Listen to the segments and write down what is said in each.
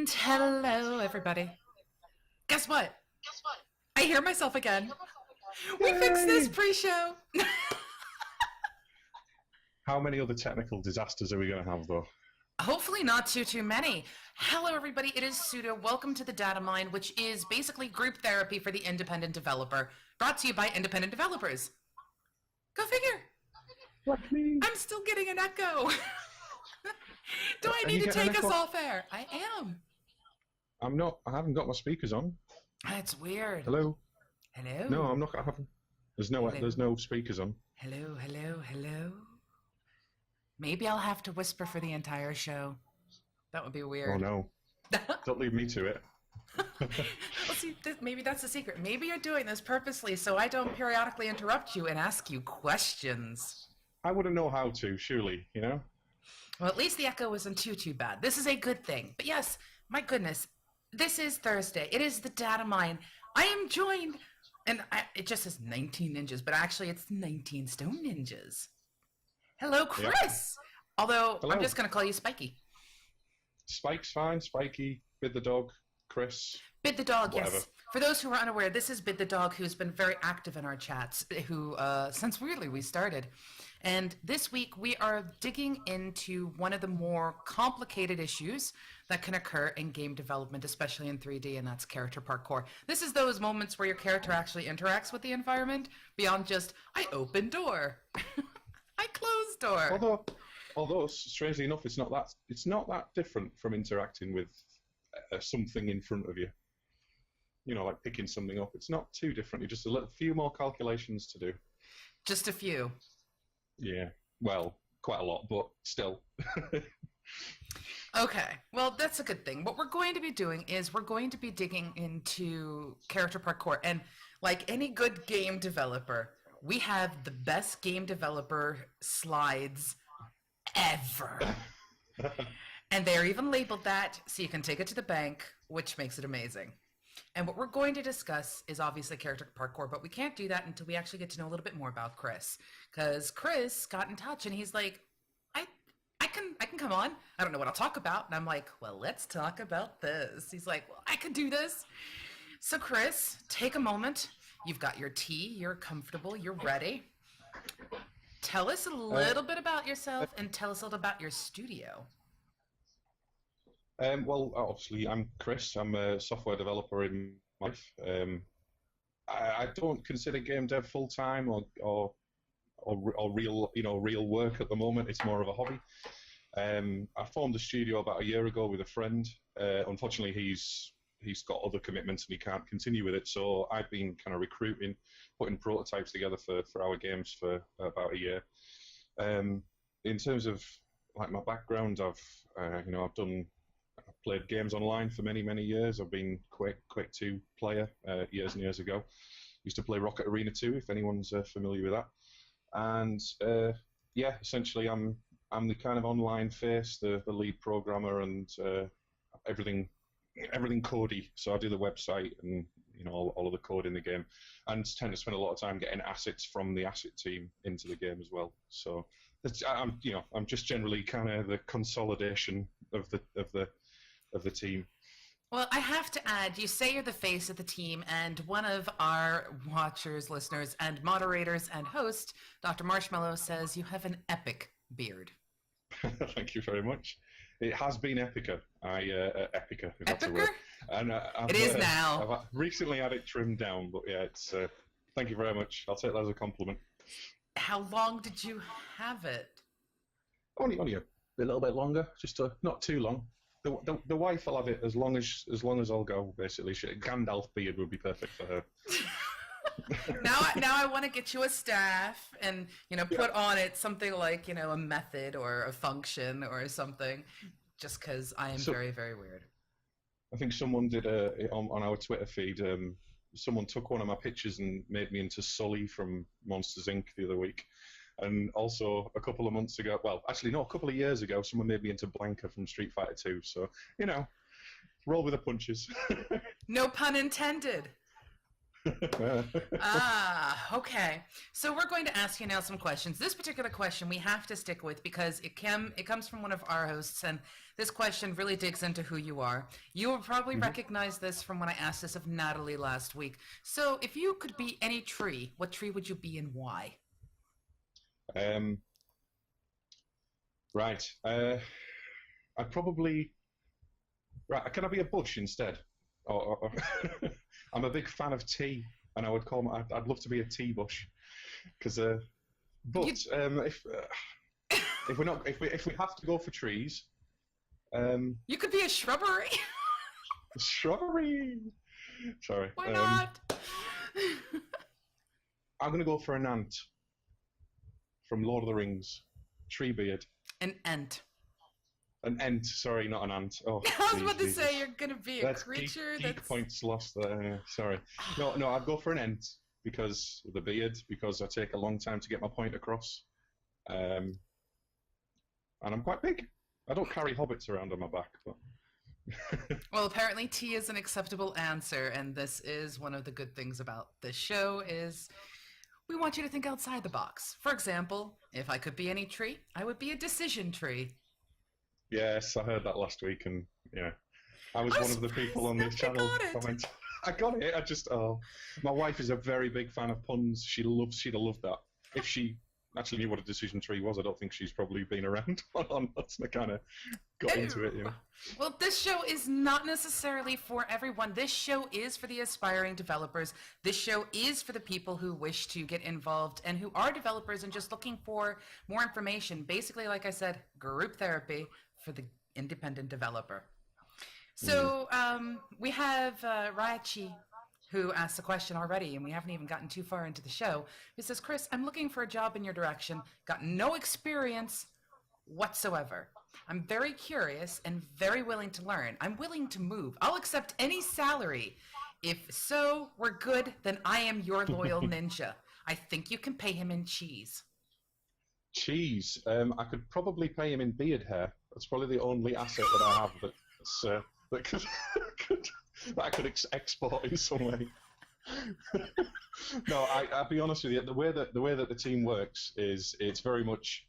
And hello, everybody. Guess what? I hear myself again. We fixed this pre-show. How many other technical disasters are we going to have, though? Hopefully not too many. Hello, everybody. It is Sudo. Welcome to the Datamine, which is basically group therapy for the independent developer. Brought to you by independent developers. Go figure. Like me. I'm still getting an echo. Do I need to take us off air? I am. I'm not. I haven't got my speakers on. That's weird. Hello. Hello. No, I'm not. I haven't. There's no. Hello. There's no speakers on. Hello. Maybe I'll have to whisper for the entire show. That would be weird. Oh no! Don't leave me to it. Well, see, maybe that's the secret. Maybe you're doing this purposely so I don't periodically interrupt you and ask you questions. I wouldn't know how to. Surely, you know. Well, at least the echo isn't too bad. This is a good thing. But yes, my goodness, this is Thursday. It is the Datamine. I am joined, and it just says 19 ninjas, but actually it's 19 stone ninjas. Hello, Chris. Yep. Although, hello. I'm just going to call you Spiky. Spike's fine. Spiky, Bid the dog, Chris. Bid the dog, whatever. Yes. For those who are unaware, this is Bid the dog, who's been very active in our chats, who since really we started. And this week we are digging into one of the more complicated issues that can occur in game development, especially in 3D, and that's character parkour. This is those moments where your character actually interacts with the environment beyond just, I open door, I close door. Although, strangely enough, it's not that different from interacting with something in front of you. You know, like picking something up. It's not too different. You just a few more calculations to do. Just a few. Yeah, well, quite a lot, but still. Okay, well, that's a good thing. What we're going to be doing is we're going to be digging into character parkour. And like any good game developer, we have the best game developer slides ever. And they're even labeled that, so you can take it to the bank, which makes it amazing. And what we're going to discuss is obviously character parkour, but we can't do that until we actually get to know a little bit more about Chris. Because Chris got in touch and he's like, I can come on. I don't know what I'll talk about. And I'm like, well, let's talk about this. He's like, well, I can do this. So Chris, take a moment. You've got your tea, you're comfortable, you're ready. Tell us a little bit about yourself and tell us a little about your studio. Well, obviously, I'm Chris. I'm a software developer in life. I don't consider game dev full time or real work at the moment. It's more of a hobby. I formed a studio about a year ago with a friend. Unfortunately, he's got other commitments and he can't continue with it. So I've been kind of recruiting, putting prototypes together for our games for about a year. In terms of like my background, I've played games online for many years. I've been Quake 2 player years and years ago. Used to play Rocket Arena 2, if anyone's familiar with that. And yeah, essentially I'm the kind of online face, the lead programmer, and everything codey. So I do the website and all of the code in the game, and tend to spend a lot of time getting assets from the asset team into the game as well. So I'm just generally kind of the consolidation of the team. Well, I have to add, you say you're the face of the team, and one of our watchers, listeners, and moderators and host, Dr. Marshmallow, says you have an epic beard. Thank you very much. It has been epica. Epica, if that's a word. And, it is now. I've recently had it trimmed down, but yeah, it's. Thank you very much. I'll take that as a compliment. How long did you have it? Only a little bit longer, just not too long. The wife will have it as long as I'll go. Basically, Gandalf beard would be perfect for her. Now I want to get you a staff and put on it something like a method or a function or something, just because I am very weird. I think someone did on our Twitter feed. Someone took one of my pictures and made me into Sully from Monsters Inc. the other week. And also a couple of months ago, well, actually no, a couple of years ago, someone made me into Blanca from Street Fighter 2. So, roll with the punches. No pun intended. Okay. So we're going to ask you now some questions. This particular question we have to stick with because it comes from one of our hosts, and this question really digs into who you are. You will probably recognize this from when I asked this of Natalie last week. So if you could be any tree, what tree would you be and why? Um, right. I'd probably. Right. Can I be a bush instead? I'm a big fan of tea, and I would call. I'd love to be a tea bush, because. But if we have to go for trees, you could be a shrubbery. shrubbery. Sorry. Why not? I'm gonna go for an ant from Lord of the Rings. Treebeard. An ant. An ent, sorry, not an ant. Oh, I was about to say you're gonna be a creature. Geek points lost there. Sorry. No, I'd go for an ent because of the beard, because I take a long time to get my point across. And I'm quite big. I don't carry hobbits around on my back, but. Well, apparently tea is an acceptable answer, and this is one of the good things about this show is we want you to think outside the box. For example, if I could be any tree, I would be a decision tree. Yes, I heard that last week, and yeah, I was one of the people on this channel. I got it. My wife is a very big fan of puns. She'd have loved that. If she actually knew what a decision tree was, I don't think she's probably been around on us. I kind of got into it, you know. Well, this show is not necessarily for everyone. This show is for the aspiring developers. This show is for the people who wish to get involved and who are developers and just looking for more information. Basically, like I said, group therapy for the independent developer. So we have Raichi, who asked a question already, and we haven't even gotten too far into the show. He says, Chris, I'm looking for a job in your direction, got no experience whatsoever. I'm very curious and very willing to learn. I'm willing to move. I'll accept any salary. If so, we're good, then I am your loyal ninja. I think you can pay him in cheese. Cheese? I could probably pay him in beard hair. That's probably the only asset that I have that I could export in some way. No, I'll be honest with you. The way that the team works is it's very much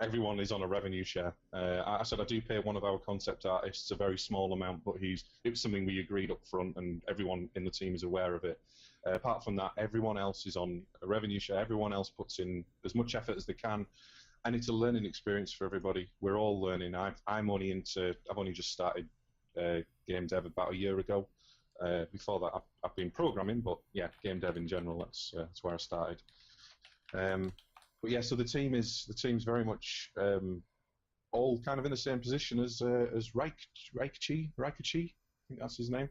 everyone is on a revenue share. I said I do pay one of our concept artists a very small amount, but it was something we agreed up front, and everyone in the team is aware of it. Apart from that, everyone else is on a revenue share. Everyone else puts in as much effort as they can, and it's a learning experience for everybody. We're all learning. I've only just started game dev about a year ago. Before that, I've been programming, but yeah, game dev in general. That's where I started. But yeah, so the team's very much all kind of in the same position as Raikichi. I think that's his name.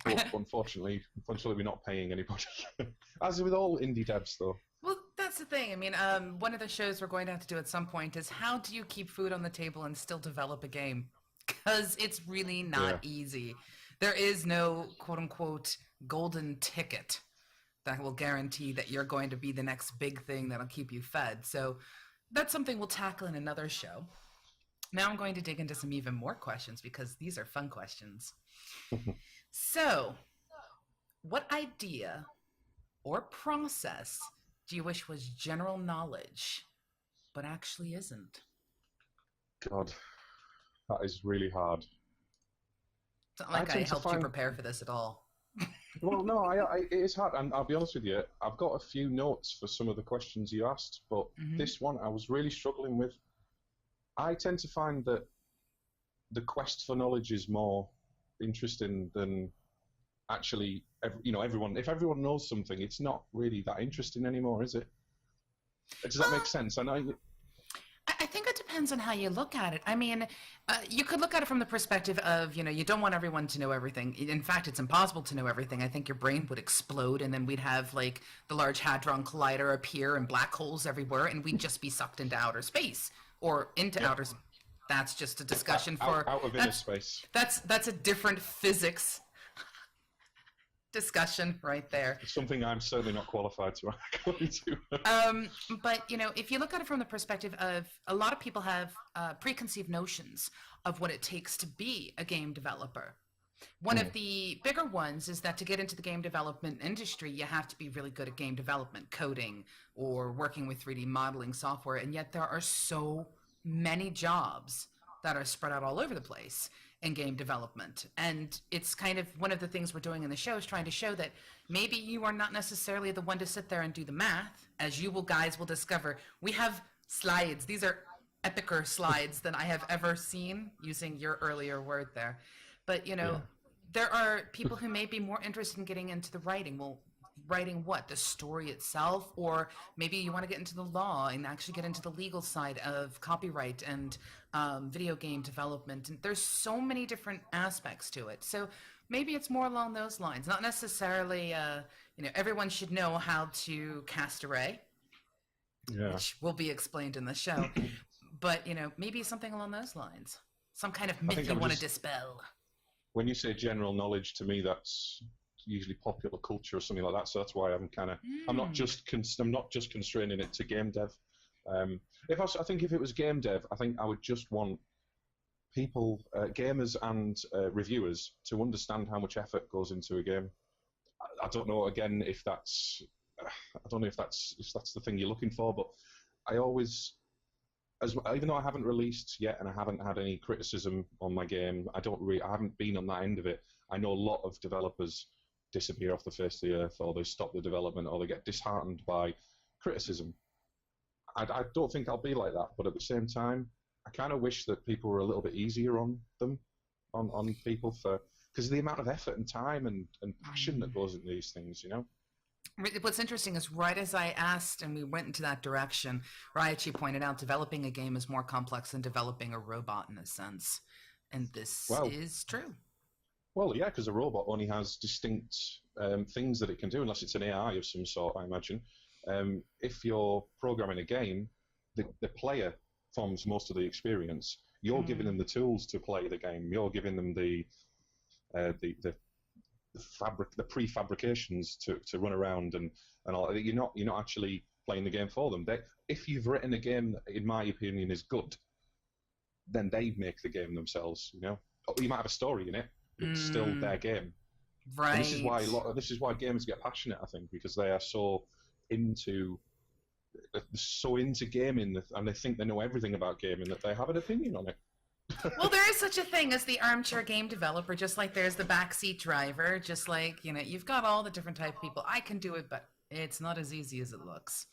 But unfortunately, we're not paying anybody. As with all indie devs, though. Well, that's the thing. I mean, one of the shows we're going to have to do at some point is how do you keep food on the table and still develop a game? Because it's really not easy. There is no quote-unquote golden ticket that will guarantee that you're going to be the next big thing that'll keep you fed. So that's something we'll tackle in another show. Now I'm going to dig into some even more questions because these are fun questions. So, what idea or process do you wish was general knowledge, but actually isn't? God, that is really hard. It's not like I helped you prepare for this at all. Well, no, it is hard, and I'll be honest with you. I've got a few notes for some of the questions you asked, but this one I was really struggling with. I tend to find that the quest for knowledge is more interesting than actually, everyone. If everyone knows something, it's not really that interesting anymore, is it? Does that make sense? I think it depends on how you look at it. I mean, you could look at it from the perspective of, you don't want everyone to know everything. In fact, it's impossible to know everything. I think your brain would explode, and then we'd have, like, the Large Hadron Collider appear and black holes everywhere, and we'd just be sucked into outer space or into outer space. That's just a discussion out of inner space. That's a different physics discussion right there. It's something I'm certainly not qualified to go into. But if you look at it from the perspective of a lot of people have preconceived notions of what it takes to be a game developer. One of the bigger ones is that to get into the game development industry, you have to be really good at game development, coding, or working with 3D modeling software. And yet there are so many jobs that are spread out all over the place in game development. And it's kind of one of the things we're doing in the show is trying to show that maybe you are not necessarily the one to sit there and do the math. As you guys will discover, we have slides. These are epicer slides than I have ever seen, using your earlier word there. But, there are people who may be more interested in getting into the writing. Well, writing what? The story itself? Or maybe you want to get into the law and actually get into the legal side of copyright and video game development. And there's so many different aspects to it. So maybe it's more along those lines. Not necessarily, everyone should know how to cast array, which will be explained in the show. But, maybe something along those lines. Some kind of myth you want to dispel. When you say general knowledge, to me, that's usually popular culture or something like that. So that's why I'm kind of, I'm not just constraining it to game dev. I think if it was game dev, I think I would just want people, gamers and reviewers, to understand how much effort goes into a game. I don't know. Again, if that's the thing you're looking for, but I always, even though I haven't released yet and I haven't had any criticism on my game, I haven't been on that end of it. I know a lot of developers disappear off the face of the earth, or they stop the development, or they get disheartened by criticism. I don't think I'll be like that, but at the same time, I kind of wish that people were a little bit easier on them, on people, because of the amount of effort and time and passion that goes into these things, What's interesting is right as I asked and we went into that direction, Raichi pointed out developing a game is more complex than developing a robot in a sense. And this is true. Well, yeah, because a robot only has distinct things that it can do, unless it's an AI of some sort, I imagine. If you're programming a game, the player forms most of the experience. You're giving them the tools to play the game. You're giving them the prefabrications to run around and all. You're not actually playing the game for them. If you've written a game that, in my opinion, is good, then they make the game themselves. You might have a story in it, but it's still their game. Right. And this is why gamers get passionate, I think, because they are so into gaming, and they think they know everything about gaming, that they have an opinion on it. Well, there is such a thing as the armchair game developer, just like there's the backseat driver, just like, you've got all the different type of people. I can do it, but it's not as easy as it looks.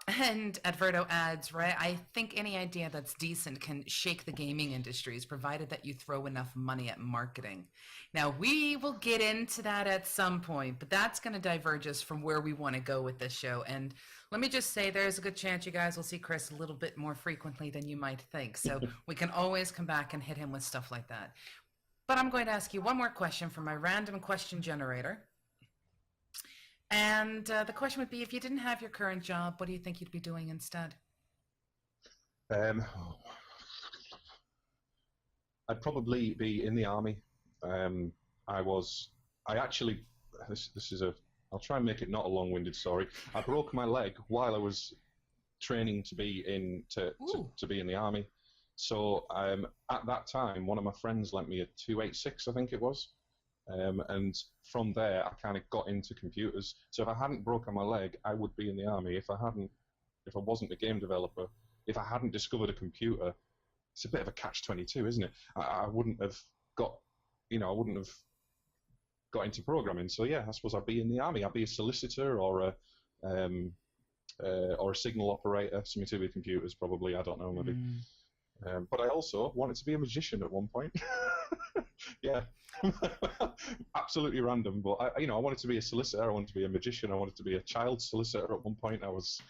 And Adverto adds, right, I think any idea that's decent can shake the gaming industries, provided that you throw enough money at marketing. Now, we will get into that at some point, but that's going to diverge us from where we want to go with this show. And let me just say, there's a good chance you guys will see Chris a little bit more frequently than you might think. So we can always come back and hit him with stuff like that. But I'm going to ask you one more question from my random question generator. And the question would be, if you didn't have your current job, what do you think you'd be doing instead? I'd probably be in the army. I'll try and make it not a long-winded story. I broke my leg while I was training to be in the army. So at that time, one of my friends lent me a 286, I think it was. And from there, I kind of got into computers. So if I hadn't broken my leg, I would be in the army. If I wasn't a game developer, if I hadn't discovered a computer, it's a bit of a catch-22, isn't it? I wouldn't have got into programming. So yeah, I suppose I'd be in the army. I'd be a solicitor or a signal operator, something to do with computers, probably. I don't know, maybe. But I also wanted to be a magician at one point. Yeah, absolutely random. But I wanted to be a solicitor. I wanted to be a magician. I wanted to be a child solicitor at one point. I was.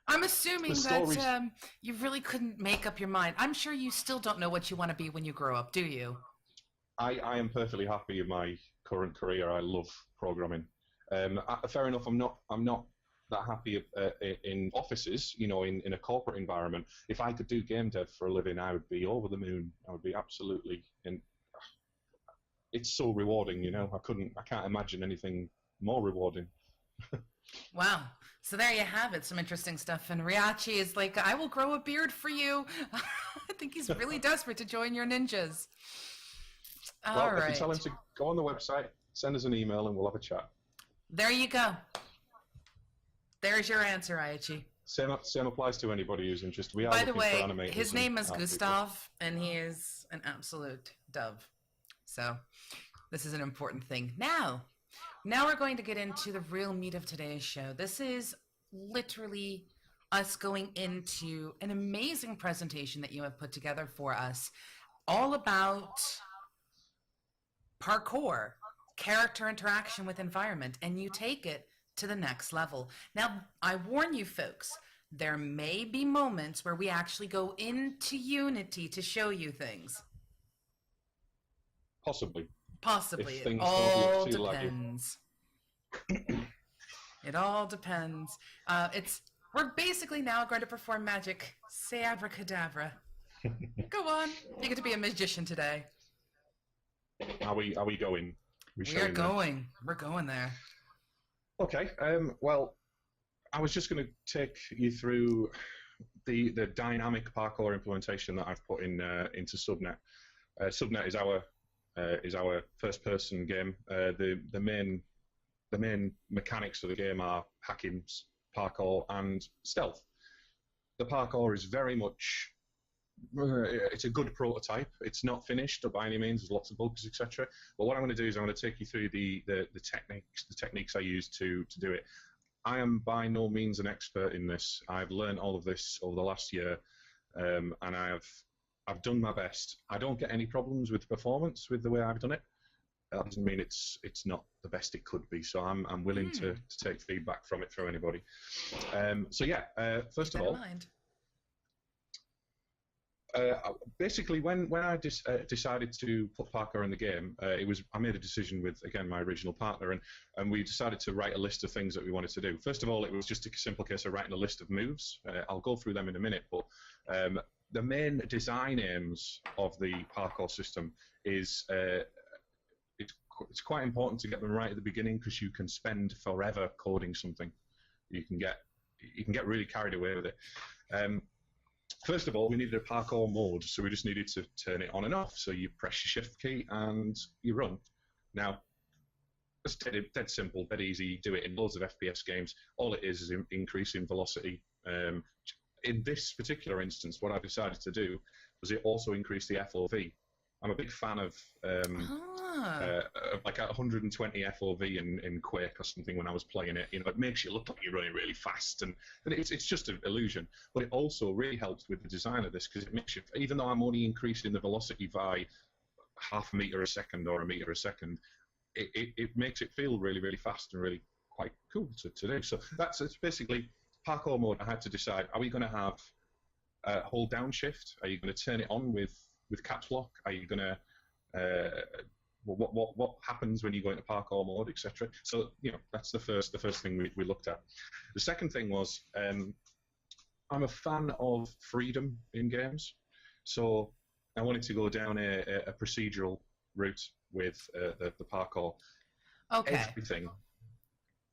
I'm assuming that you really couldn't make up your mind. I'm sure you still don't know what you want to be when you grow up, do you? I am perfectly happy in my current career. I love programming. Fair enough. I'm not that happy in offices, in a corporate environment. If I could do game dev for a living, I would be over the moon. I would be absolutely it's so rewarding, I can't imagine anything more rewarding. Wow. So there you have it, some interesting stuff. And Ryachi is like, I will grow a beard for you. I think he's really desperate to join your ninjas. Well, All if you right. tell him to go on the website, send us an email, and we'll have a chat. There you go. There's your answer, Aichi. Same applies to anybody who's interested. We are By the looking for way, animators his and name is art people. Gustav, and he is an absolute dove. So this is an important thing. Now we're going to get into the real meat of today's show. This is literally us going into an amazing presentation that you have put together for us, all about parkour, character interaction with environment, and you take it to the next level. Now, I warn you folks, there may be moments where we actually go into Unity to show you things. Possibly. Possibly. If It things all don't look too laggy. depends. It all depends. We're basically now going to perform magic. Say abracadabra. Go on. You get to be a magician today. Are we going? We are going. We're going there. Okay. Well, I was just going to take you through the dynamic parkour implementation that I've put into Subnet. Subnet is our first-person game. The main mechanics of the game are hacking, parkour, and stealth. The parkour is very much it's a good prototype. It's not finished by any means. There's lots of bugs, etc. But what I'm going to do is I'm going to take you through the techniques I use to do it. I am by no means an expert in this. I've learned all of this over the last year, and I've done my best. I don't get any problems with performance with the way I've done it. That doesn't mean it's not the best it could be. So I'm willing to take feedback from anybody. So yeah, first of all. Basically, when I decided to put Parkour in the game, I made a decision with, again, my original partner, and we decided to write a list of things that we wanted to do. First of all, it was just a simple case of writing a list of moves. I'll go through them in a minute, but the main design aims of the Parkour system is it's quite important to get them right at the beginning, because you can spend forever coding something. You can get really carried away with it. First of all, we needed a parkour mode, so we just needed to turn it on and off. So you press your shift key and you run. Now, it's dead simple, dead easy. You do it in loads of FPS games. All it is increasing velocity. In this particular instance, what I decided to do was it also increased the FOV. I'm a big fan of like 120 FOV in Quake or something when I was playing it. It makes you look like you're running really fast, and it's just an illusion. But it also really helps with the design of this, because it makes you, even though I'm only increasing the velocity by half a meter a second or a meter a second, it makes it feel really, really fast and really quite cool to do. So it's basically parkour mode. I had to decide: are we going to have hold down shift? Are you going to turn it on with caps lock? Are you going to what happens when you go into parkour mode, etc. So that's the first thing we looked at. The second thing was I'm a fan of freedom in games, so I wanted to go down a procedural route with the parkour. Okay.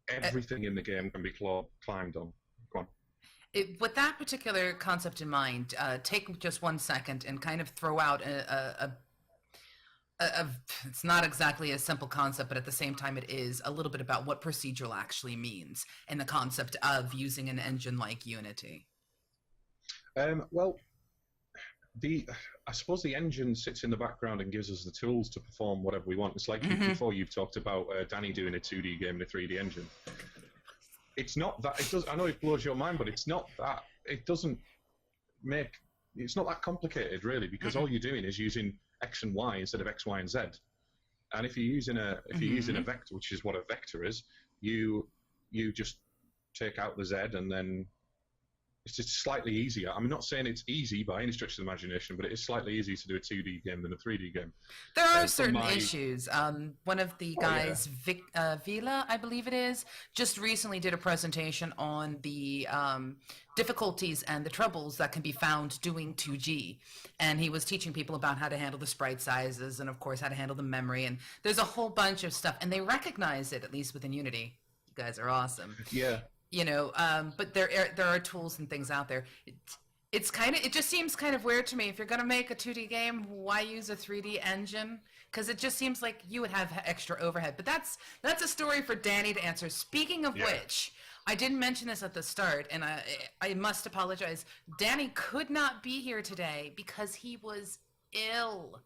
Everything in the game can be climbed on. Go on. With that particular concept in mind, take just 1 second and kind of throw out it's not exactly a simple concept, but at the same time it is a little bit about what procedural actually means and the concept of using an engine like Unity. Well, I suppose the engine sits in the background and gives us the tools to perform whatever we want. It's like before you've talked about Danny doing a 2D game in a 3D engine. It's not that. I know it blows your mind, but it's not that. It's not that complicated, really, because all you're doing is using X and Y instead of X, Y, and Z. And if you're using a vector, which is what a vector is, you just take out the Z, and then it's just slightly easier. I'm not saying it's easy by any stretch of the imagination, but it is slightly easier to do a 2D game than a 3D game. There are certain issues. One of the guys, Vila, I believe it is, just recently did a presentation on the difficulties and the troubles that can be found doing 2G. And he was teaching people about how to handle the sprite sizes and, of course, how to handle the memory. And there's a whole bunch of stuff. And they recognize it, at least within Unity. You guys are awesome. Yeah. But there are tools and things out there. it just seems kind of weird to me. If you're going to make a 2D game, why use a 3D engine? Because it just seems like you would have extra overhead. But that's a story for Danny to answer. Speaking of which, I didn't mention this at the start, and I must apologize. Danny could not be here today because he was ill.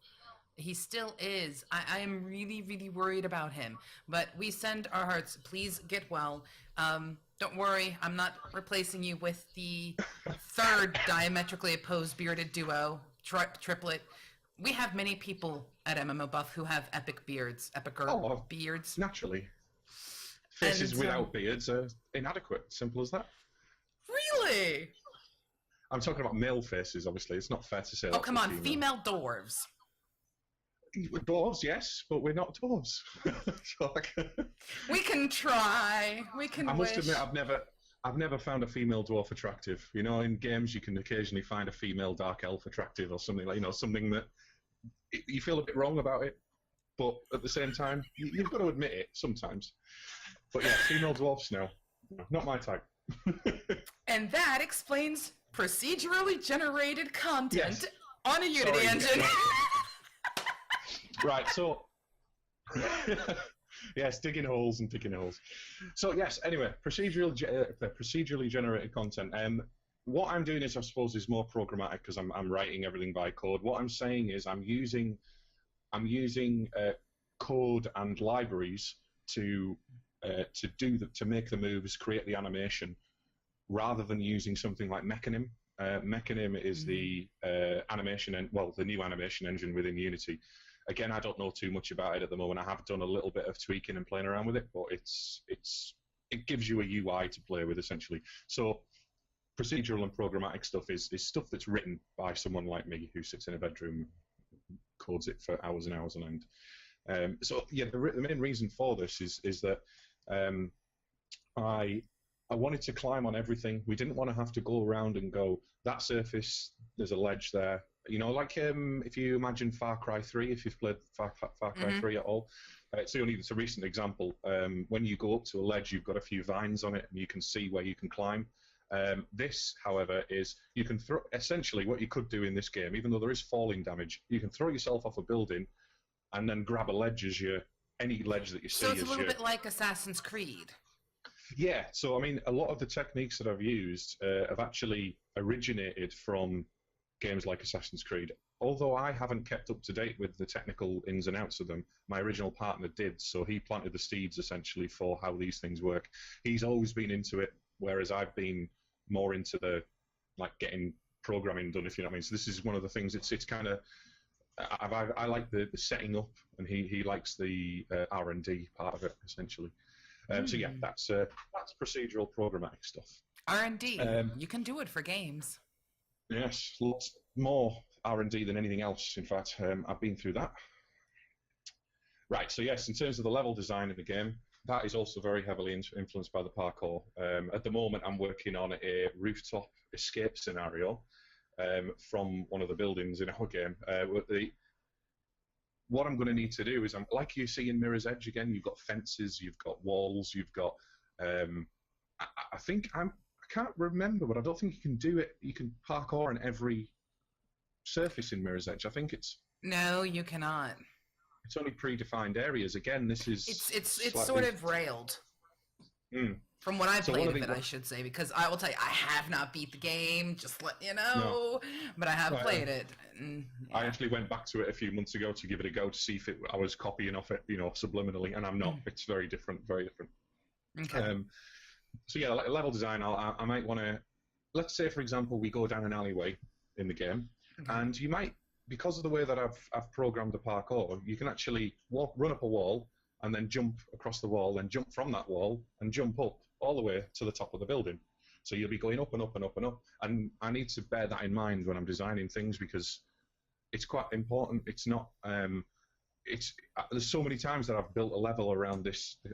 He still is. I am really, really worried about him. But we send our hearts. Please get well. Don't worry, I'm not replacing you with the third diametrically opposed bearded duo, triplet. We have many people at MMOBuff who have epic beards, beards. Naturally. Faces without beards are inadequate. Simple as that. Really? I'm talking about male faces, obviously. It's not fair to say. Oh, come on, female dwarves. Dwarves, yes, but we're not dwarves. We can try. We can. I must admit, I've never found a female dwarf attractive. You know, in games you can occasionally find a female dark elf attractive, or something like, something that you feel a bit wrong about it, but at the same time you've got to admit it sometimes. But yeah, female dwarfs, no, not my type. And that explains procedurally generated content on a Unity engine. Right, so yes, digging holes and digging holes. So yes, anyway, procedurally generated content. What I'm doing is, I suppose, is more programmatic because I'm writing everything by code. What I'm saying is I'm using code and libraries to make the moves, create the animation, rather than using something like Mechanim. Mechanim is the animation, the new animation engine within Unity. Again, I don't know too much about it at the moment. I have done a little bit of tweaking and playing around with it, but it gives you a UI to play with, essentially. So procedural and programmatic stuff is stuff that's written by someone like me who sits in a bedroom, codes it for hours and hours on end. So yeah, the main reason for this is that I wanted to climb on everything. We didn't want to have to go around and go, that surface, there's a ledge there. Like if you imagine Far Cry 3, if you've played Far Cry 3 at all, it's a recent example. When you go up to a ledge, you've got a few vines on it, and you can see where you can climb. This, however, is you can throw. Essentially, what you could do in this game, even though there is falling damage, you can throw yourself off a building, and then grab a ledge any ledge that you see. So it's a little bit like Assassin's Creed. Yeah. So I mean, a lot of the techniques that I've used have actually originated from games like Assassin's Creed. Although I haven't kept up to date with the technical ins and outs of them, my original partner did, so he planted the seeds essentially for how these things work. He's always been into it, whereas I've been more into the getting programming done, if you know what I mean. So this is one of the things. It's kind of I like the setting up, and he likes the R&D part of it essentially. So yeah, that's procedural programmatic stuff. R&D, you can do it for games. Yes, lots more R&D than anything else. In fact, I've been through that. Right, so yes, in terms of the level design in the game, that is also very heavily influenced by the parkour. At the moment, I'm working on a rooftop escape scenario from one of the buildings in our game. What I'm going to need to do is, like you see in Mirror's Edge again, you've got fences, you've got walls, you've got... I can't remember, but I don't think you can do it. You can parkour on every surface in Mirror's Edge. I think it's... No, you cannot. It's only predefined areas. Again, this is... It's sort of railed. From what I've played of it, I should say, because I will tell you, I have not beat the game, just let you know, but I have played it. And, yeah. I actually went back to it a few months ago to give it a go to see if I was copying off it, subliminally, and I'm not. It's very different, very different. Okay. So yeah, level design, I might want to, let's say for example, we go down an alleyway in the game, and you might, because of the way that I've programmed the parkour, you can actually run up a wall, and then jump across the wall, then jump from that wall, and jump up all the way to the top of the building. So you'll be going up and up and up and up, and I need to bear that in mind when I'm designing things, because it's quite important. It's not, there's so many times that I've built a level around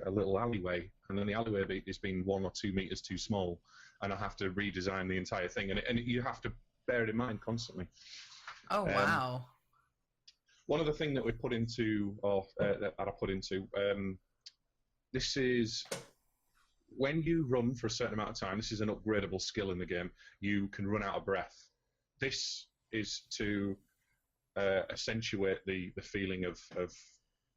a little alleyway, and then the alleyway has been 1 or 2 meters too small, and I have to redesign the entire thing, and you have to bear it in mind constantly. Oh, wow. One other thing that we put into, that I put into, this is when you run for a certain amount of time. This is an upgradable skill in the game. You can run out of breath. this is to accentuate the feeling of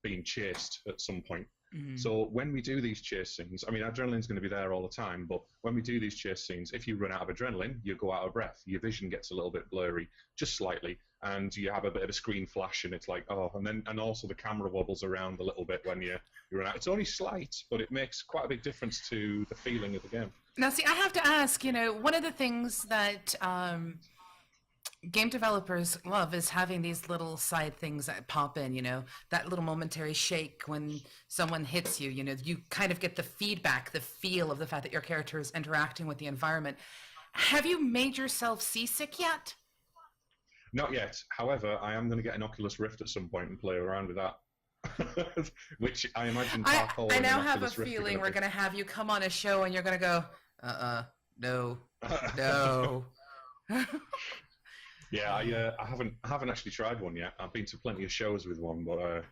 being chased at some point. Mm-hmm. So when we do these chase scenes, I mean, adrenaline's going to be there all the time, but when we do these chase scenes, if you run out of adrenaline, you go out of breath, your vision gets a little bit blurry, just slightly, and you have a bit of a screen flash, and it's like, oh, and also the camera wobbles around a little bit when you run out. It's only slight, but it makes quite a big difference to the feeling of the game. Now, see, I have to ask, one of the things that game developers love is having these little side things that pop in, that little momentary shake when someone hits you, you kind of get the feedback, the feel of the fact that your character is interacting with the environment. Have you made yourself seasick yet? Not yet. However, I am going to get an Oculus Rift at some point and play around with that. Which I imagine Parkour. I now have a feeling we're going to have you come on a show and you're going to go, no. Yeah, I haven't actually tried one yet. I've been to plenty of shows with one, but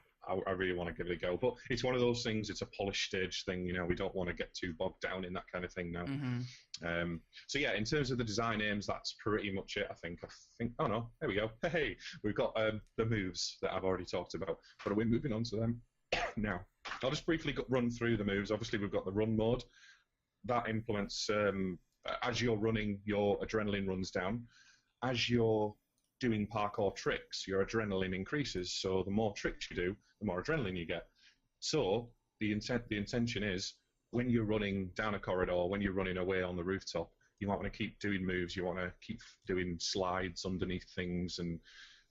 I really want to give it a go. But it's one of those things. It's a polished stage thing. We don't want to get too bogged down in that kind of thing now. Mm-hmm. So yeah, in terms of the design aims, that's pretty much it. I think. Oh no, there we go. Hey, we've got the moves that I've already talked about, but we're moving on to them now. I'll just briefly run through the moves. Obviously, we've got the run mode that implements as you're running, your adrenaline runs down. As you're doing parkour tricks, your adrenaline increases. So the more tricks you do, the more adrenaline you get. So the intention is when you're running down a corridor, when you're running away on the rooftop, you might want to keep doing moves. You want to keep doing slides underneath things, and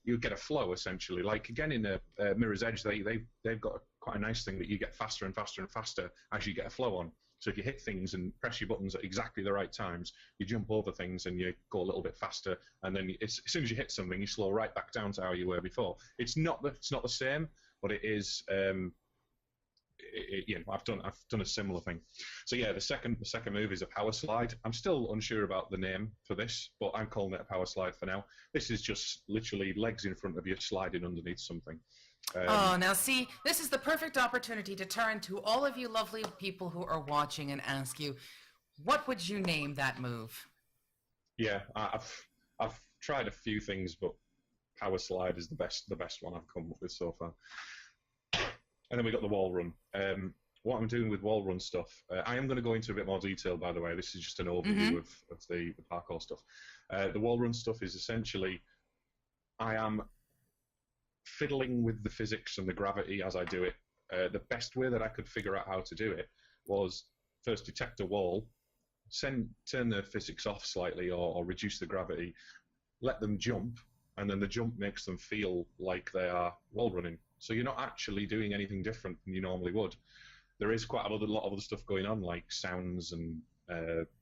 you get a flow essentially. Like again in Mirror's Edge, they've got quite a nice thing that you get faster and faster and faster as you get a flow on. So if you hit things and press your buttons at exactly the right times, you jump over things and you go a little bit faster, and then as soon as you hit something, you slow right back down to how you were before. It's not the same, but it is. I've done a similar thing. So yeah, the second move is a power slide. I'm still unsure about the name for this, but I'm calling it a power slide for now. This is just literally legs in front of you sliding underneath something. Now see, this is the perfect opportunity to turn to all of you lovely people who are watching and ask you, what would you name that move? Yeah, I've tried a few things, but power slide is the best one I've come up with so far. And then we got the wall run. What I'm doing with wall run stuff, I am going to go into a bit more detail, by the way. This is just an overview of the parkour stuff. The wall run stuff is essentially, I am fiddling with the physics and the gravity as I do it. The best way that I could figure out how to do it was first detect a wall, turn the physics off slightly or reduce the gravity, let them jump, and then the jump makes them feel like they are wall running. So you're not actually doing anything different than you normally would. There is quite a lot of other stuff going on, like sounds and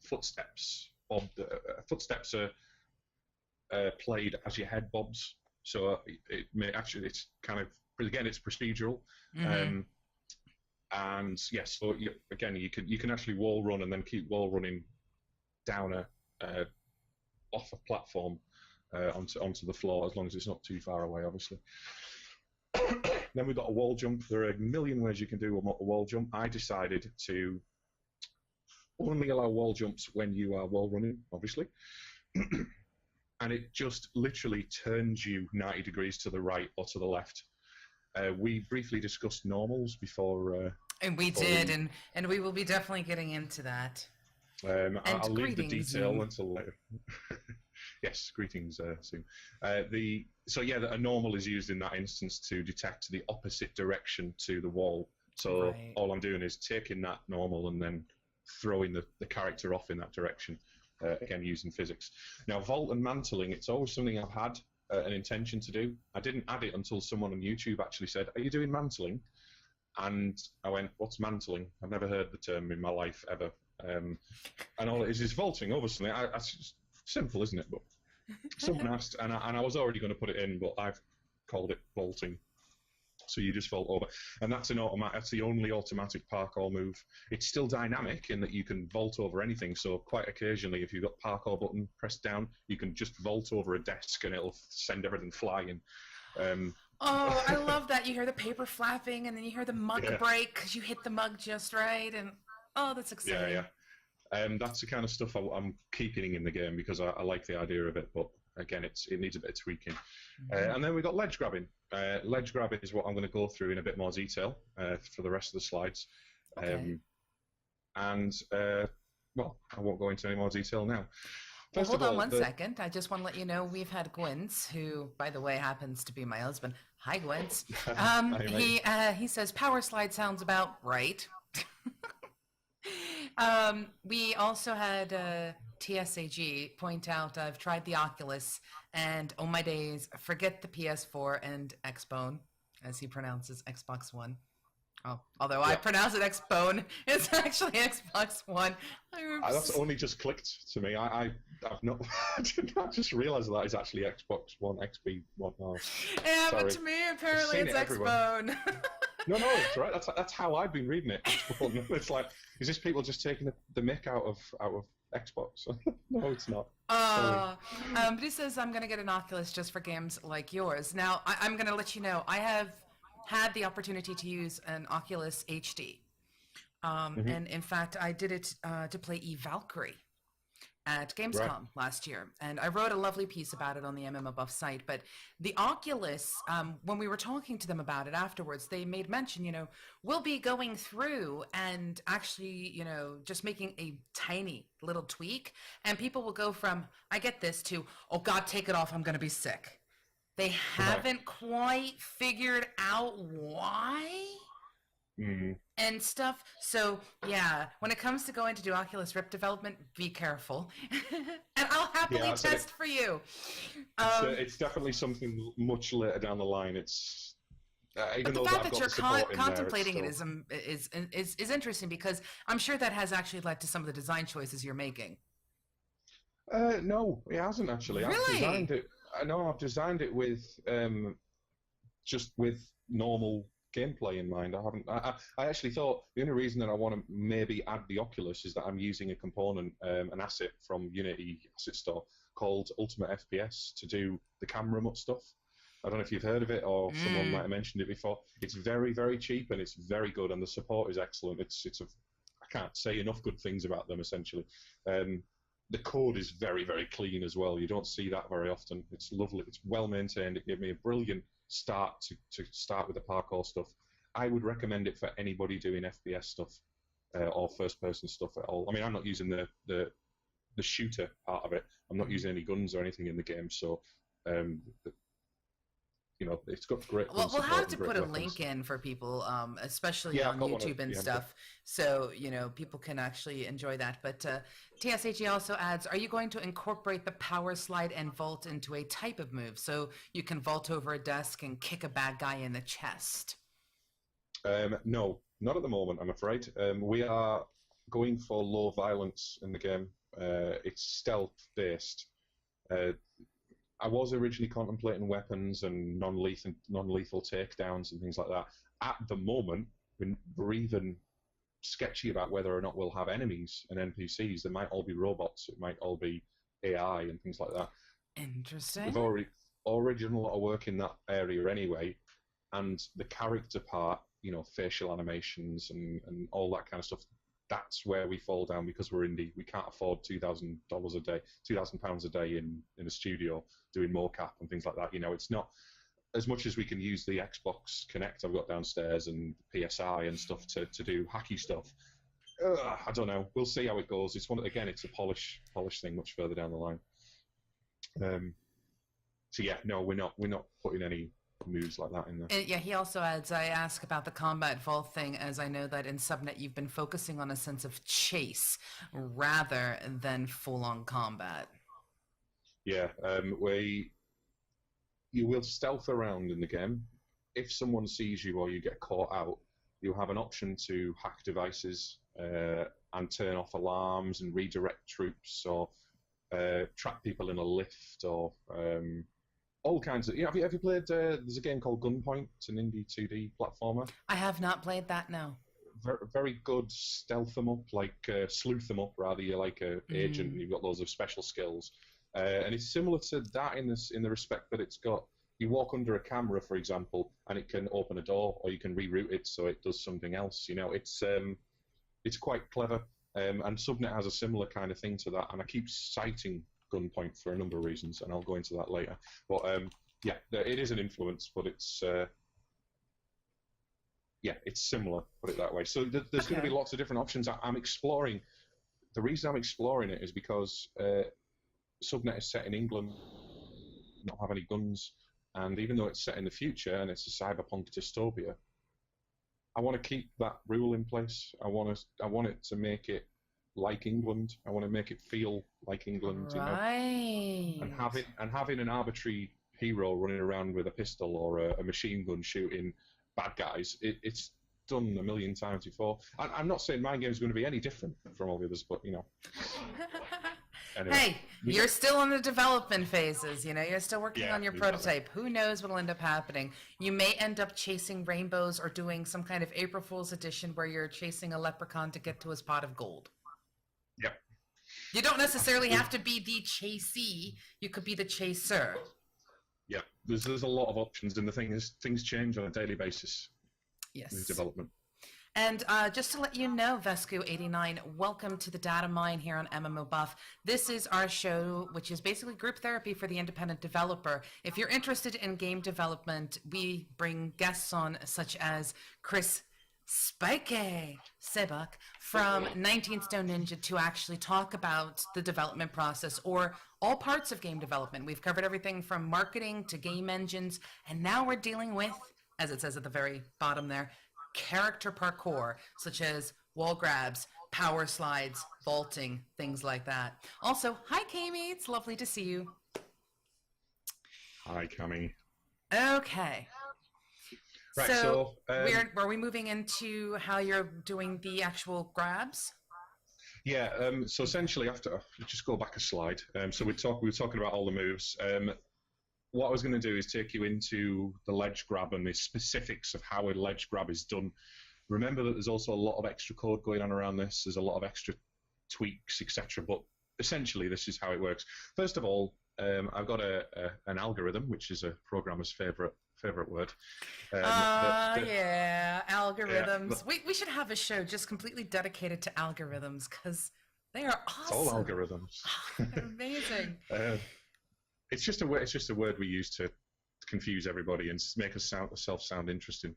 footsteps. Footsteps are played as your head bobs. So it's kind of, again, it's procedural. And yes, so you can actually wall run and then keep wall running down off a platform onto the floor, as long as it's not too far away, obviously. Then we've got a wall jump. There are a million ways you can do a wall jump. I decided to only allow wall jumps when you are wall running, obviously. And it just literally turns you 90 degrees to the right or to the left. We briefly discussed normals before. And we did, and we will be definitely getting into that. I'll leave the detail until later. Yes, greetings soon. A normal is used in that instance to detect the opposite direction to the wall. So all I'm doing is taking that normal and then throwing the character off in that direction. Again, using physics. Now, vault and mantling, it's always something I've had an intention to do. I didn't add it until someone on YouTube actually said, "Are you doing mantling?" And I went, "What's mantling? I've never heard the term in my life ever." And all it is vaulting, obviously. It's simple, isn't it? But someone asked, and I was already going to put it in, but I've called it vaulting. So you just vault over, and that's that's the only automatic parkour move. It's still dynamic in that you can vault over anything. So quite occasionally, if you've got parkour button pressed down, you can just vault over a desk and it'll send everything flying. I love that. You hear the paper flapping, and then you hear the mug break because you hit the mug just right, and that's exciting. That's the kind of stuff I'm keeping in the game because I like the idea of it. But again, it needs a bit of tweaking. And then we've got ledge grabbing. Ledge grabbing is what I'm going to go through in a bit more detail for the rest of the slides. Okay. Well, I won't go into any more detail now. Well, hold on one second. I just want to let you know we've had Gwyn's, who, by the way, happens to be my husband. Hi, Gwyn's. He says power slide sounds about right. We also had TSAG point out I've tried the Oculus, and oh my days, forget the PS4 and Xbone, as he pronounces Xbox One. Oh, although I pronounce it Xbone, it's actually Xbox One. That's only just clicked to me. I've not. I did not just realise that it's actually Xbox One, XB One. Oh, yeah, sorry. But to me, apparently it's Xbone. No, it's right. That's how I've been reading it. It's like, is this people just taking the mick out of Xbox? No, it's not. But he says I'm going to get an Oculus just for games like yours. Now, I'm going to let you know I have had the opportunity to use an Oculus HD. And in fact, I did it to play Valkyrie at Gamescom last year. And I wrote a lovely piece about it on the MMOBuff site. But the Oculus, when we were talking to them about it afterwards, they made mention, we'll be going through and actually, just making a tiny little tweak. And people will go from, I get this, to, oh God, take it off, I'm going to be sick. They haven't quite figured out why and stuff. So, yeah, when it comes to going to do Oculus Rift development, be careful. And I'll happily test for you. It's definitely something much later down the line. It's but the fact that you're contemplating it is interesting, because I'm sure that has actually led to some of the design choices you're making. No, it hasn't actually. Really? I've designed it. No, I've designed it with just with normal gameplay in mind. I haven't. I actually thought the only reason that I want to maybe add the Oculus is that I'm using a component, an asset from Unity Asset Store called Ultimate FPS to do the camera mutt stuff. I don't know if you've heard of it or someone might have mentioned it before. It's very, very cheap and it's very good, and the support is excellent. I can't say enough good things about them. Essentially. The code is very, very clean as well. You don't see that very often. It's lovely. It's well maintained. It gave me a brilliant start to start with the parkour stuff. I would recommend it for anybody doing FPS stuff or first-person stuff at all. I mean, I'm not using the shooter part of it. I'm not using any guns or anything in the game, so it's got great. Well, we'll have to put a link in for people, especially on YouTube and stuff, so people can actually enjoy that. But TSHE also adds, are you going to incorporate the power slide and vault into a type of move, so you can vault over a desk and kick a bad guy in the chest? No, not at the moment, I'm afraid. We are going for low violence in the game. It's stealth based. I was originally contemplating weapons and non-lethal takedowns and things like that. At the moment, we're even sketchy about whether or not we'll have enemies and NPCs. They might all be robots. It might all be AI and things like that. Interesting. We've already done a lot of work in that area anyway, and the character part, facial animations and all that kind of stuff. That's where we fall down because we're indie. We can't afford $2,000 a day, £2,000 a day in a studio doing mocap and things like that. It's not as much as we can use the Xbox Connect I've got downstairs and PSI and stuff to do hacky stuff. I don't know. We'll see how it goes. It's a polish thing much further down the line. So yeah, no, we're not putting any moves like that in there. And yeah, he also adds, I ask about the combat vault thing, as I know that in Subnet you've been focusing on a sense of chase rather than full-on combat. Yeah, you will stealth around in the game. If someone sees you or you get caught out, you have an option to hack devices and turn off alarms and redirect troops, or trap people in a lift, or all kinds of. Have you played? There's a game called Gunpoint. It's an indie 2D platformer. I have not played that. No. Very, very good stealth them up, sleuth them up. Rather, you're like an agent, and you've got loads of special skills. And it's similar to that in the respect that it's got. You walk under a camera, for example, and it can open a door, or you can reroute it so it does something else. It's quite clever. And Subnet has a similar kind of thing to that, and I keep citing gunpoint for a number of reasons, and I'll go into that later. But yeah, it is an influence, but it's yeah, it's similar. Put it that way. So there's going to be lots of different options. I'm exploring. The reason I'm exploring it is because Subnet is set in England, not have any guns, and even though it's set in the future and it's a cyberpunk dystopia, I want to keep that rule in place. I want it to make it like England. I want to make it feel like England, right? You know? And having an arbitrary hero running around with a pistol or a machine gun shooting bad guys. It's done a million times before. I'm not saying my game is going to be any different from all the others, but you know. Anyway. Hey, you're still in the development phases, you know, you're still working on your exactly. prototype. Who knows what'll end up happening? You may end up chasing rainbows or doing some kind of April Fool's edition where you're chasing a leprechaun to get to his pot of gold. Yep. You don't necessarily have to be the chasee, you could be the chaser. Yeah, there's a lot of options, and the thing is, things change on a daily basis. Yes. In development. And just to let you know, Vescu89, welcome to the Datamine here on MMOBuff. This is our show, which is basically group therapy for the independent developer. If you're interested in game development, we bring guests on such as Chris Sobek from 19 Stone Ninja to actually talk about the development process or all parts of game development. We've covered everything from marketing to game engines, and now we're dealing with, as it says at the very bottom there, character parkour, such as wall grabs, power slides, vaulting, things like that. Also, hi Kami, it's lovely to see you. Hi Kami. Okay. Right, so are we moving into how you're doing the actual grabs? Yeah, so essentially after, just go back a slide. So we were talking about all the moves. What I was going to do is take you into the ledge grab and the specifics of how a ledge grab is done. Remember that there's also a lot of extra code going on around this. There's a lot of extra tweaks, etc. But essentially, this is how it works. First of all, I've got an algorithm, which is a programmer's favorite word. Yeah, algorithms. Yeah. We should have a show just completely dedicated to algorithms because they are awesome. It's all algorithms. They're amazing. It's just a word we use to confuse everybody and make ourselves sound interesting.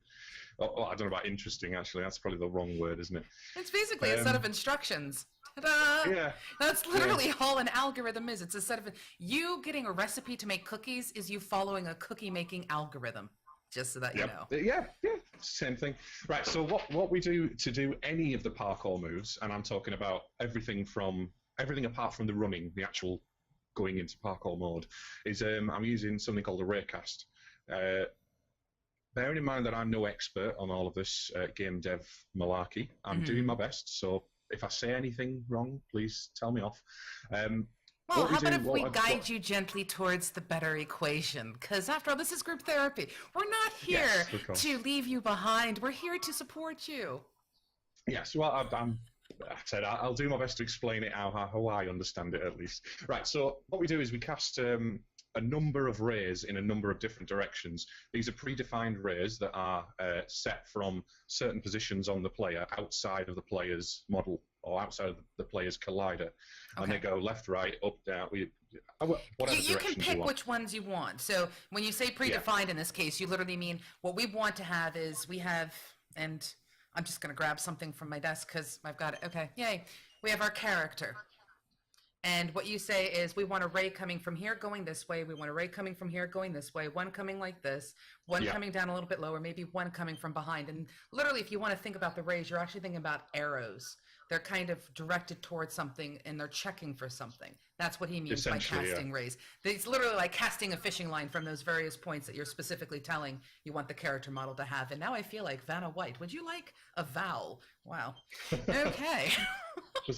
Oh, I don't know about interesting, actually. That's probably the wrong word, isn't it? It's basically a set of instructions. Ta-da! Yeah. That's literally all an algorithm is. It's a set of... You getting a recipe to make cookies is you following a cookie-making algorithm, just so that you know. Yeah, same thing. Right, so what we do to do any of the parkour moves, and I'm talking about everything apart from the running, the actual going into parkour mode, is I'm using something called a raycast. Bearing in mind that I'm no expert on all of this game dev malarkey, I'm doing my best, so if I say anything wrong, please tell me off. Well, how about if we guide you gently towards the better equation? Because after all, this is group therapy. We're not here to leave you behind. We're here to support you. Yes, well, I'll do my best to explain it how I understand it, at least. Right, so what we do is we cast a number of rays in a number of different directions. These are predefined rays that are set from certain positions on the player outside of the player's model or outside of the player's collider. And they go left, right, up, down, whatever you can pick which ones you want. So when you say predefined in this case, you literally mean what we want to have is we have, and I'm just going to grab something from my desk because I've got it. Okay, yay. We have our character. And what you say is we want a ray coming from here going this way. We want a ray coming from here going this way. One coming like this. One coming down a little bit lower. Maybe one coming from behind. And literally, if you want to think about the rays, you're actually thinking about arrows. They're kind of directed towards something and they're checking for something. That's what he means by casting rays. It's literally like casting a fishing line from those various points that you're specifically telling you want the character model to have. And now I feel like Vanna White. Would you like a vowel? Wow. Okay.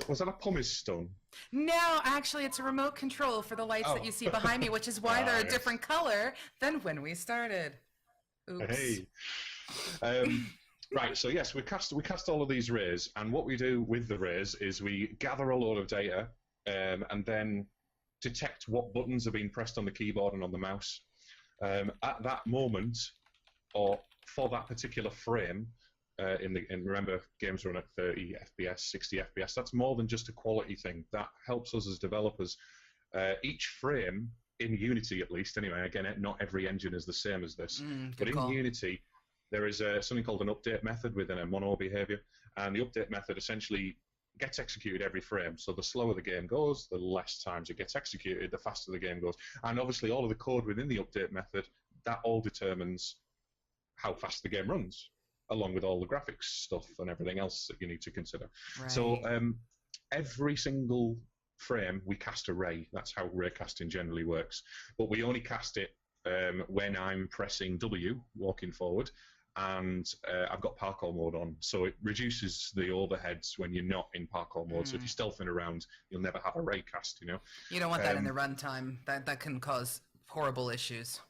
Was that a pumice stone? No, actually, it's a remote control for the lights that you see behind me, which is why they're a different color than when we started. Oops. Hey. Right, so yes, we cast all of these rays, and what we do with the rays is we gather a load of data and then detect what buttons are being pressed on the keyboard and on the mouse. At that moment, or for that particular frame, and remember, games run at 30 FPS, 60 FPS. That's more than just a quality thing. That helps us as developers each frame in Unity, at least, anyway. Again, not every engine is the same as this, but in call. Unity, there is something called an update method within a mono behavior, and the update method essentially gets executed every frame. So the slower the game goes, the less times it gets executed, the faster the game goes. And obviously, all of the code within the update method, that all determines how fast the game runs, along with all the graphics stuff and everything else that you need to consider. Right. So every single frame, we cast a ray. That's how ray casting generally works. But we only cast it when I'm pressing W, walking forward, and I've got parkour mode on, so it reduces the overheads when you're not in parkour mode. So if you're stealthing around, you'll never have a ray cast, you know. You don't want that in the runtime. That can cause horrible issues.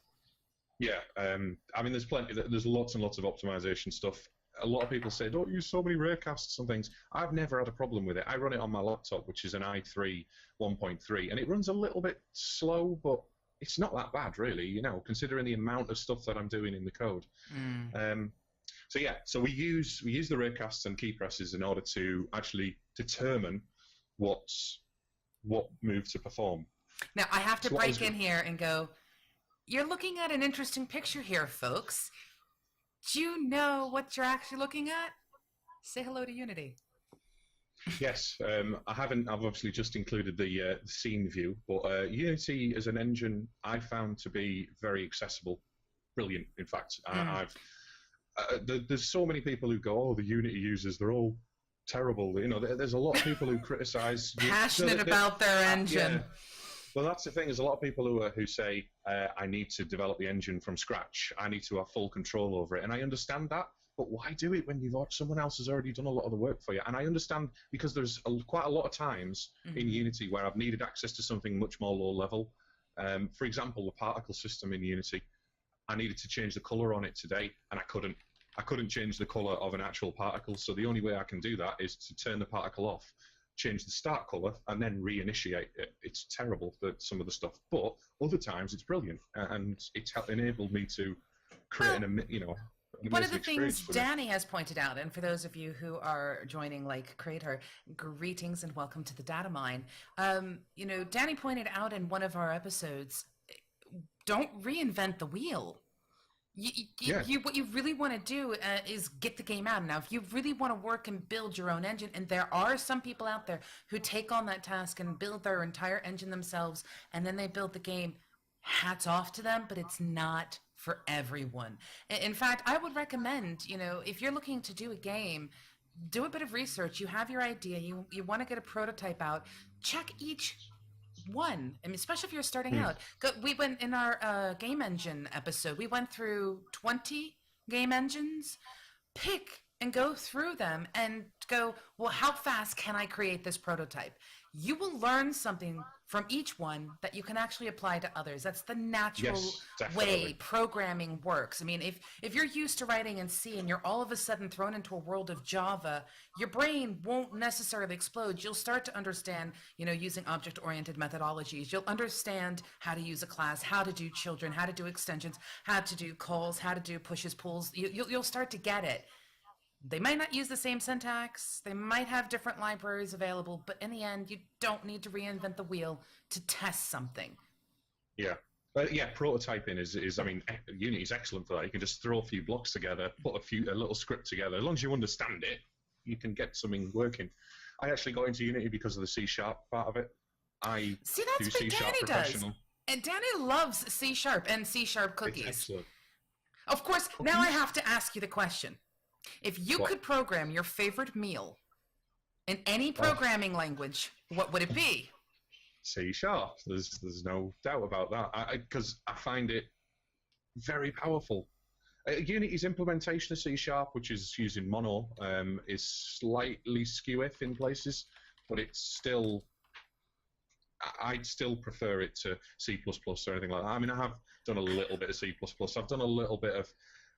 Yeah, I mean, there's lots and lots of optimization stuff. A lot of people say, don't use so many raycasts and things. I've never had a problem with it. I run it on my laptop, which is an i3 1.3, and it runs a little bit slow, but it's not that bad, really, you know, considering the amount of stuff that I'm doing in the code. So we use the raycasts and key presses in order to actually determine what move to perform. Now, I have to break in here and go, you're looking at an interesting picture here, folks. Do you know what you're actually looking at? Say hello to Unity. Yes, I haven't. I've obviously just included the scene view, but Unity as an engine I found to be very accessible, brilliant. In fact, there's so many people who go, "Oh, the Unity users, they're all terrible." You know, there's a lot of people who criticize. Passionate about their engine. Yeah. Well, that's the thing. There's a lot of people who say, "I need to develop the engine from scratch. I need to have full control over it," and I understand that. But why do it when someone else has already done a lot of the work for you? And I understand because there's quite a lot of times in Unity where I've needed access to something much more low level. For example, the particle system in Unity, I needed to change the color on it today, and I couldn't. I couldn't change the color of an actual particle, so the only way I can do that is to turn the particle off, change the start color, and then reinitiate it. It's terrible, some of the stuff, but other times it's brilliant, and it's enabled me to create one of the things Danny has pointed out, and for those of you who are joining like Creator, greetings and welcome to the Datamine. Danny pointed out in one of our episodes, don't reinvent the wheel. What you really want to do is get the game out. Now, if you really want to work and build your own engine, and there are some people out there who take on that task and build their entire engine themselves, and then they build the game, hats off to them, but it's not for everyone. In fact, I would recommend, if you're looking to do a game, do a bit of research. You have your idea, you want to get a prototype out, check each one. I mean, especially if you're starting out. We went in our game engine episode, we went through 20 game engines. Pick and go through them and go, well, how fast can I create this prototype? You will learn something from each one that you can actually apply to others. That's the natural way programming works. I mean, if you're used to writing in C and you're all of a sudden thrown into a world of Java, your brain won't necessarily explode. You'll start to understand, using object-oriented methodologies. You'll understand how to use a class, how to do children, how to do extensions, how to do calls, how to do pushes, pulls. You'll start to get it. They might not use the same syntax, they might have different libraries available, but in the end, you don't need to reinvent the wheel to test something. Yeah. Prototyping is Unity is excellent for that. You can just throw a few blocks together, put a little script together. As long as you understand it, you can get something working. I actually got into Unity because of the C# part of it. See, that's what Danny does. And Danny loves C# and C# cookies. It's excellent. Of course, now I have to ask you the question. If you could program your favorite meal in any programming language, what would it be? C#. There's no doubt about that. Because I find it very powerful. Unity's implementation of C#, which is using mono, is slightly skew-if in places, but it's still. I'd still prefer it to C++ or anything like that. I mean, I have done a little bit of C++. I've done a little bit of.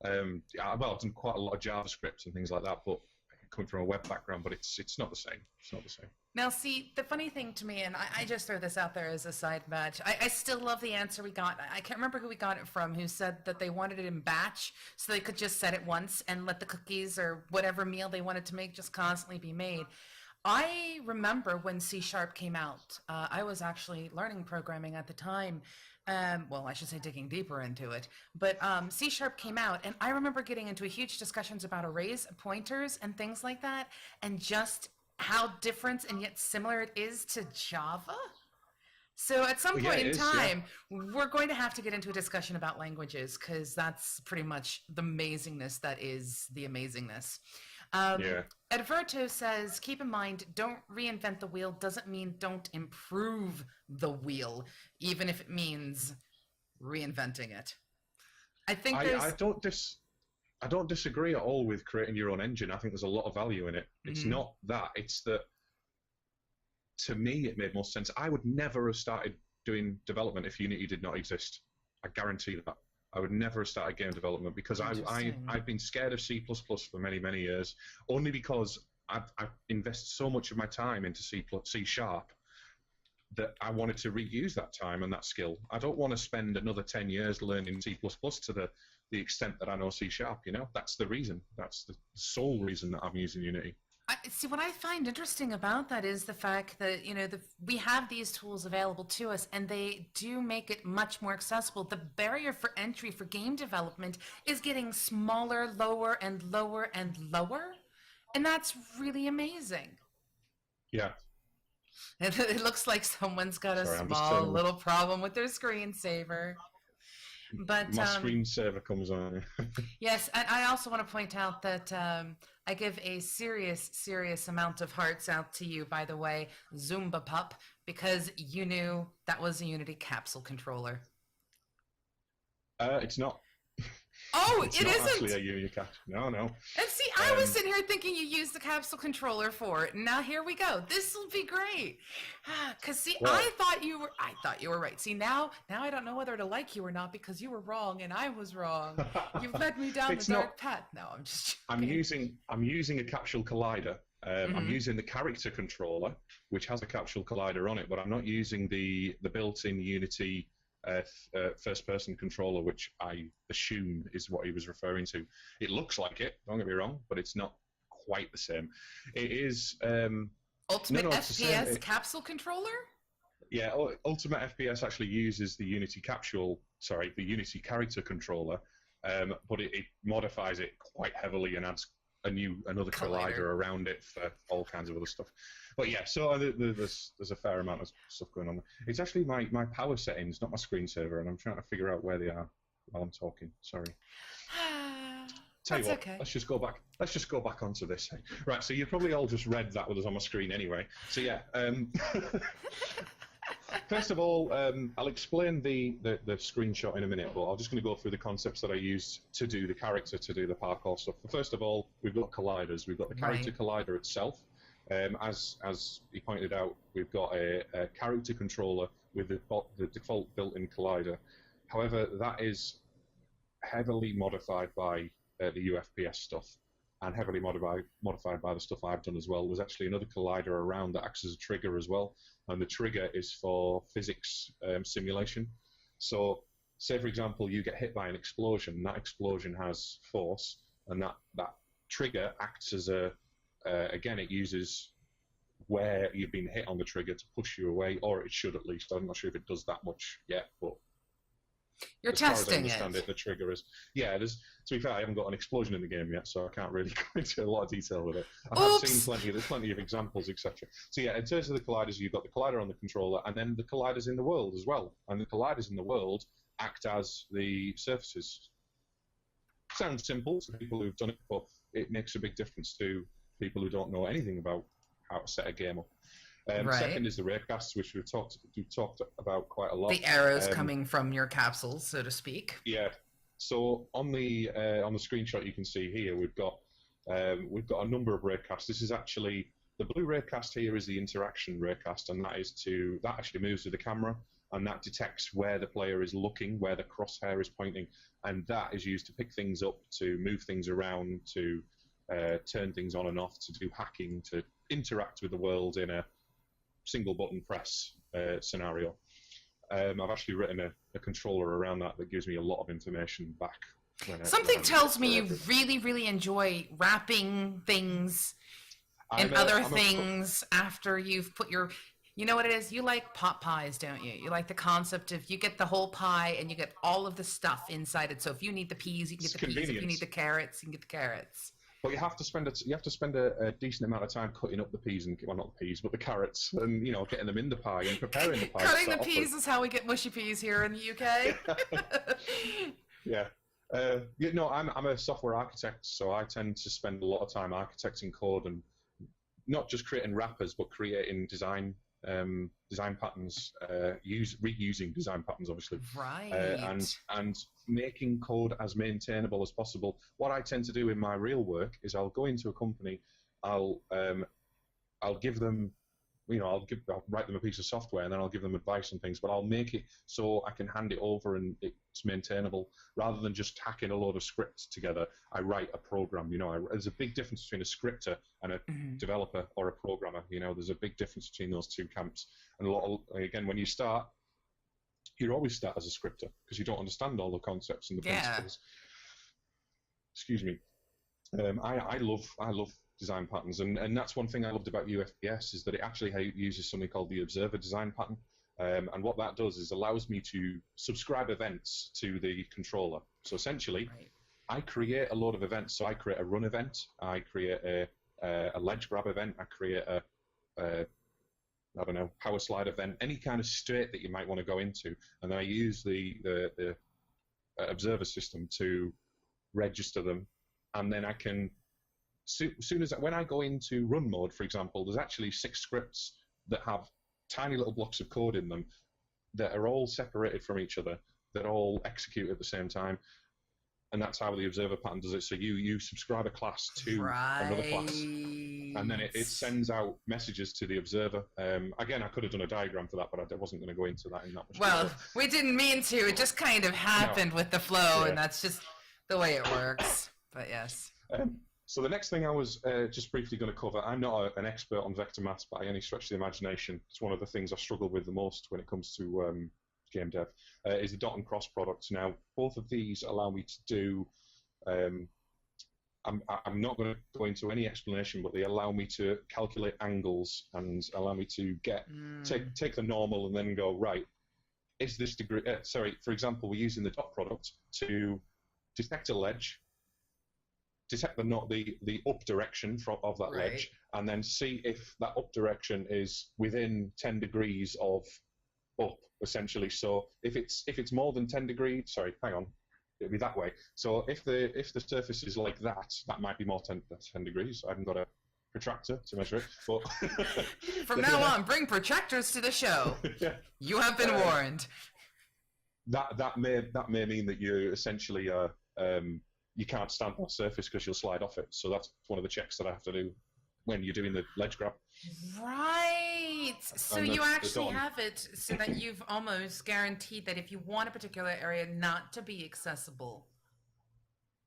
I've done quite a lot of JavaScript and things like that, but coming from a web background, but it's not the same. It's not the same. Now, see, the funny thing to me, and I just throw this out there as a side match, I still love the answer we got. I can't remember who we got it from, who said that they wanted it in batch, so they could just set it once and let the cookies or whatever meal they wanted to make just constantly be made. I remember when C# came out. I was actually learning programming at the time. Well, I should say digging deeper into it. But C# came out, and I remember getting into huge discussions about arrays, pointers, and things like that, and just how different and yet similar it is to Java. So at some Well, yeah, point it in is. Yeah, time, we're going to have to get into a discussion about languages because that's pretty much the amazingness that is the amazingness. Um, yeah. Adverto says, keep in mind, don't reinvent the wheel doesn't mean don't improve the wheel, even if it means reinventing it. I think I, I there's. don't dis I don't disagree at all with creating your own engine. I think there's a lot of value in it. It's Mhm. not that. It's that to me it made more sense. I would never have started doing development if Unity did not exist. I guarantee that. I would never have started game development because Interesting. I've been scared of C++ for many, many years, only because I've invested so much of my time into C sharp that I wanted to reuse that time and that skill. I don't want to spend another 10 years learning C++ to the extent that I know C sharp, you know? That's the reason. That's the sole reason that I'm using Unity. See, what I find interesting about that is the fact that, we have these tools available to us and they do make it much more accessible. The barrier for entry for game development is getting smaller, lower, and lower and lower. And that's really amazing. Yeah. It looks like someone's got a Sorry, I'm just small turning little problem with their screensaver. But my screensaver comes on. yes, and I also want to point out that I give a serious, serious amount of hearts out to you, by the way, Zumba Pup, because you knew that was a Unity capsule controller. It's not. Oh, It's it not isn't. actually a Unicap. No, no. And see, I was sitting here thinking you used the capsule controller for it. And now here we go. This will be great. Cause see, Well, I thought you were right. See, now I don't know whether to like you or not because you were wrong and I was wrong. You've led me down it's the dark not. path. No, I'm just I'm joking. using a capsule collider. I'm Hmm. using the character controller, which has a capsule collider on it, but I'm not using the built-in Unity first-person controller, which I assume is what he was referring to. It looks like it. Don't get me wrong, but it's not quite the same. It is. No, Ultimate no, it's the same. FPS capsule controller? Yeah, Ultimate FPS actually uses the the Unity character controller, but it modifies it quite heavily and adds another collider Collider. around it for all kinds of other stuff. But yeah, so there's a fair amount of stuff going on there. It's actually my power settings, not my screensaver, and I'm trying to figure out where they are while I'm talking. Sorry. Tell you That's what, okay. let's just go back. Let's just go back onto this. Right. So you probably all just read that was on my screen anyway. So yeah. First of all, I'll explain the screenshot in a minute, but I'm just going to go through the concepts that I used to do the character, to do the parkour stuff. First of all, we've got colliders. We've got the character Right. collider itself. As he pointed out, we've got a character controller with the default built-in collider. However, that is heavily modified by the UFPS stuff and heavily modified by the stuff I've done as well. There's actually another collider around that acts as a trigger as well, and the trigger is for physics simulation. So, say for example, you get hit by an explosion. That explosion has force, and that trigger acts as again, it uses where you've been hit on the trigger to push you away, or it should at least. I'm not sure if it does that much yet, but You're as far as I testing understand it. it, the trigger is. Yeah, to be fair, I haven't got an explosion in the game yet, so I can't really go into a lot of detail with it. I have seen Oops. there's plenty of examples, etc. So yeah, in terms of the colliders, you've got the collider on the controller, and then the colliders in the world as well. And the colliders in the world act as the surfaces. Sounds simple to people who've done it, but it makes a big difference to people who don't know anything about how to set a game up. Right. Second is the raycasts, which we've talked about quite a lot. The arrows coming from your capsules, so to speak. Yeah. So on the screenshot you can see here, we've got a number of raycasts. This is actually the blue raycast here is the interaction raycast, and that actually moves with the camera, and that detects where the player is looking, where the crosshair is pointing, and that is used to pick things up, to move things around, to turn things on and off, to do hacking, to interact with the world in a single button press scenario. I've actually written a controller around that gives me a lot of information back. Something tells me you really, really enjoy wrapping things. and other things after you've put your, you know what it is? You like pot pies, don't you? You like the concept of you get the whole pie and you get all of the stuff inside it. So if you need the peas, you can get the peas. If you need the carrots, you can get the carrots. But you have to spend a decent amount of time cutting up the peas and, well, not the peas, but the carrots, and getting them in the pie and preparing the pie. Cutting the peas is how we get mushy peas here in the UK. Yeah. I'm a software architect, so I tend to spend a lot of time architecting code and not just creating wrappers, but creating design patterns, reusing design patterns, obviously, right, and making code as maintainable as possible. What I tend to do in my real work is I'll go into a company, I'll give them, I'll write them a piece of software, and then I'll give them advice and things, but I'll make it so I can hand it over and it's maintainable, rather than just hacking a load of scripts together. I write a program. There's a big difference between a scripter and a developer or a programmer. There's a big difference between those two camps. And again, when you start, you always start as a scripter because you don't understand all the concepts and the principles. Excuse me. I love design patterns, and that's one thing I loved about UFPS, is that it actually uses something called the observer design pattern, and what that does is allows me to subscribe events to the controller. So essentially, I create a load of events. So I create a run event, I create a ledge grab event, I create a power slide event, any kind of state that you might want to go into, and then I use the observer system to register them, and then I can, when I go into run mode, for example, there's actually 6 scripts that have tiny little blocks of code in them that are all separated from each other, that all execute at the same time. And that's how the observer pattern does it. So you subscribe a class to another class, and then it sends out messages to the observer. Again, I could have done a diagram for that, but I wasn't going to go into that in that much detail. We didn't mean to. It just kind of happened with the flow, and that's just the way it works. But yes. So the next thing I was just briefly going to cover, I'm not an expert on vector maths by any stretch of the imagination. It's one of the things I struggle with the most when it comes to game dev, is the dot and cross products. Now, both of these allow me to do, I'm not going to go into any explanation, but they allow me to calculate angles and allow me to take the normal and then go, right, is this degree, for example, we're using the dot product to detect a ledge, detect the up direction of that ledge, and then see if that up direction is within 10 degrees of up, essentially. So if it's more than 10 degrees, sorry, hang on, it'll be that way. So if the surface is like that, that might be more 10 degrees. I haven't got a protractor to measure it, but from now on, bring protractors to the show. You have been warned. That may mean that you essentially you can't stand on the surface because you'll slide off it. So that's one of the checks that I have to do when you're doing the ledge grab. Right. So you actually have it so that you've almost guaranteed that if you want a particular area not to be accessible,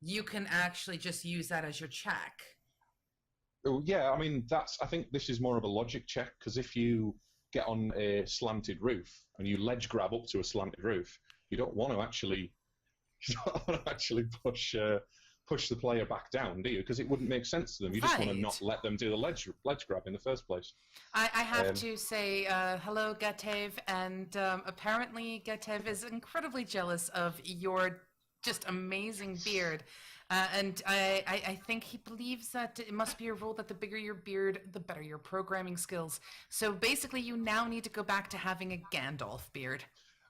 you can actually just use that as your check. Oh, yeah, I mean, I think this is more of a logic check, because if you get on a slanted roof and you ledge grab up to a slanted roof, you don't want to actually push the player back down, do you? Because it wouldn't make sense to them. You just want to not let them do the ledge grab in the first place. I have to say hello, Gatev, and apparently Gatev is incredibly jealous of your just amazing beard. And I think he believes that it must be a rule that the bigger your beard, the better your programming skills. So basically, you now need to go back to having a Gandalf beard.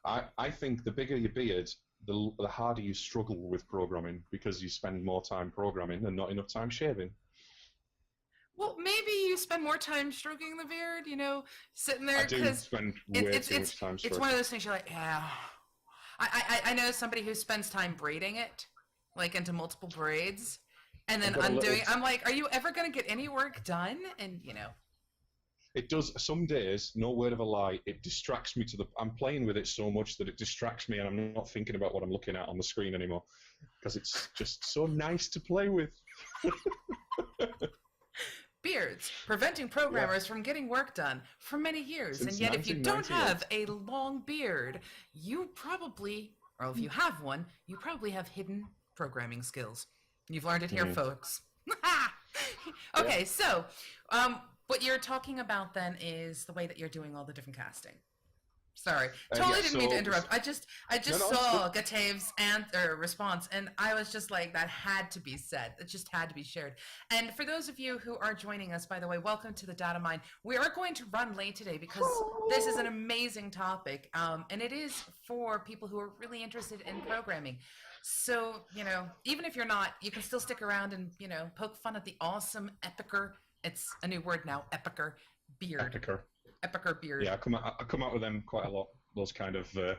I think the bigger your beard, the harder you struggle with programming, because you spend more time programming and not enough time shaving. Well, maybe you spend more time stroking the beard, sitting there. I do spend way too much time stroking. It's one of those things you're like, yeah. I know somebody who spends time braiding it, like into multiple braids, and then undoing. I'm like, are you ever going to get any work done? And It does. Some days, no word of a lie, it distracts me I'm playing with it so much that it distracts me, and I'm not thinking about what I'm looking at on the screen anymore, because it's just so nice to play with. Beards preventing programmers from getting work done for many years, and yet if you don't have a long beard, you probably, or if you have one, you probably have hidden programming skills. You've learned it here, folks. Okay, so what you're talking about then is the way that you're doing all the different casting. Sorry, totally didn't mean to interrupt. I just No, no, saw Gatav's response, and I was just like, that had to be said. It just had to be shared. And for those of you who are joining us, by the way, welcome to the Datamine. We are going to run late today because this is an amazing topic, and it is for people who are really interested in programming. So, you know, even if you're not, you can still stick around and, you know, poke fun at the awesome epicer. It's a new word now, epicer beard. Epicer beard. Yeah, I come out with them quite a lot. Those kind of are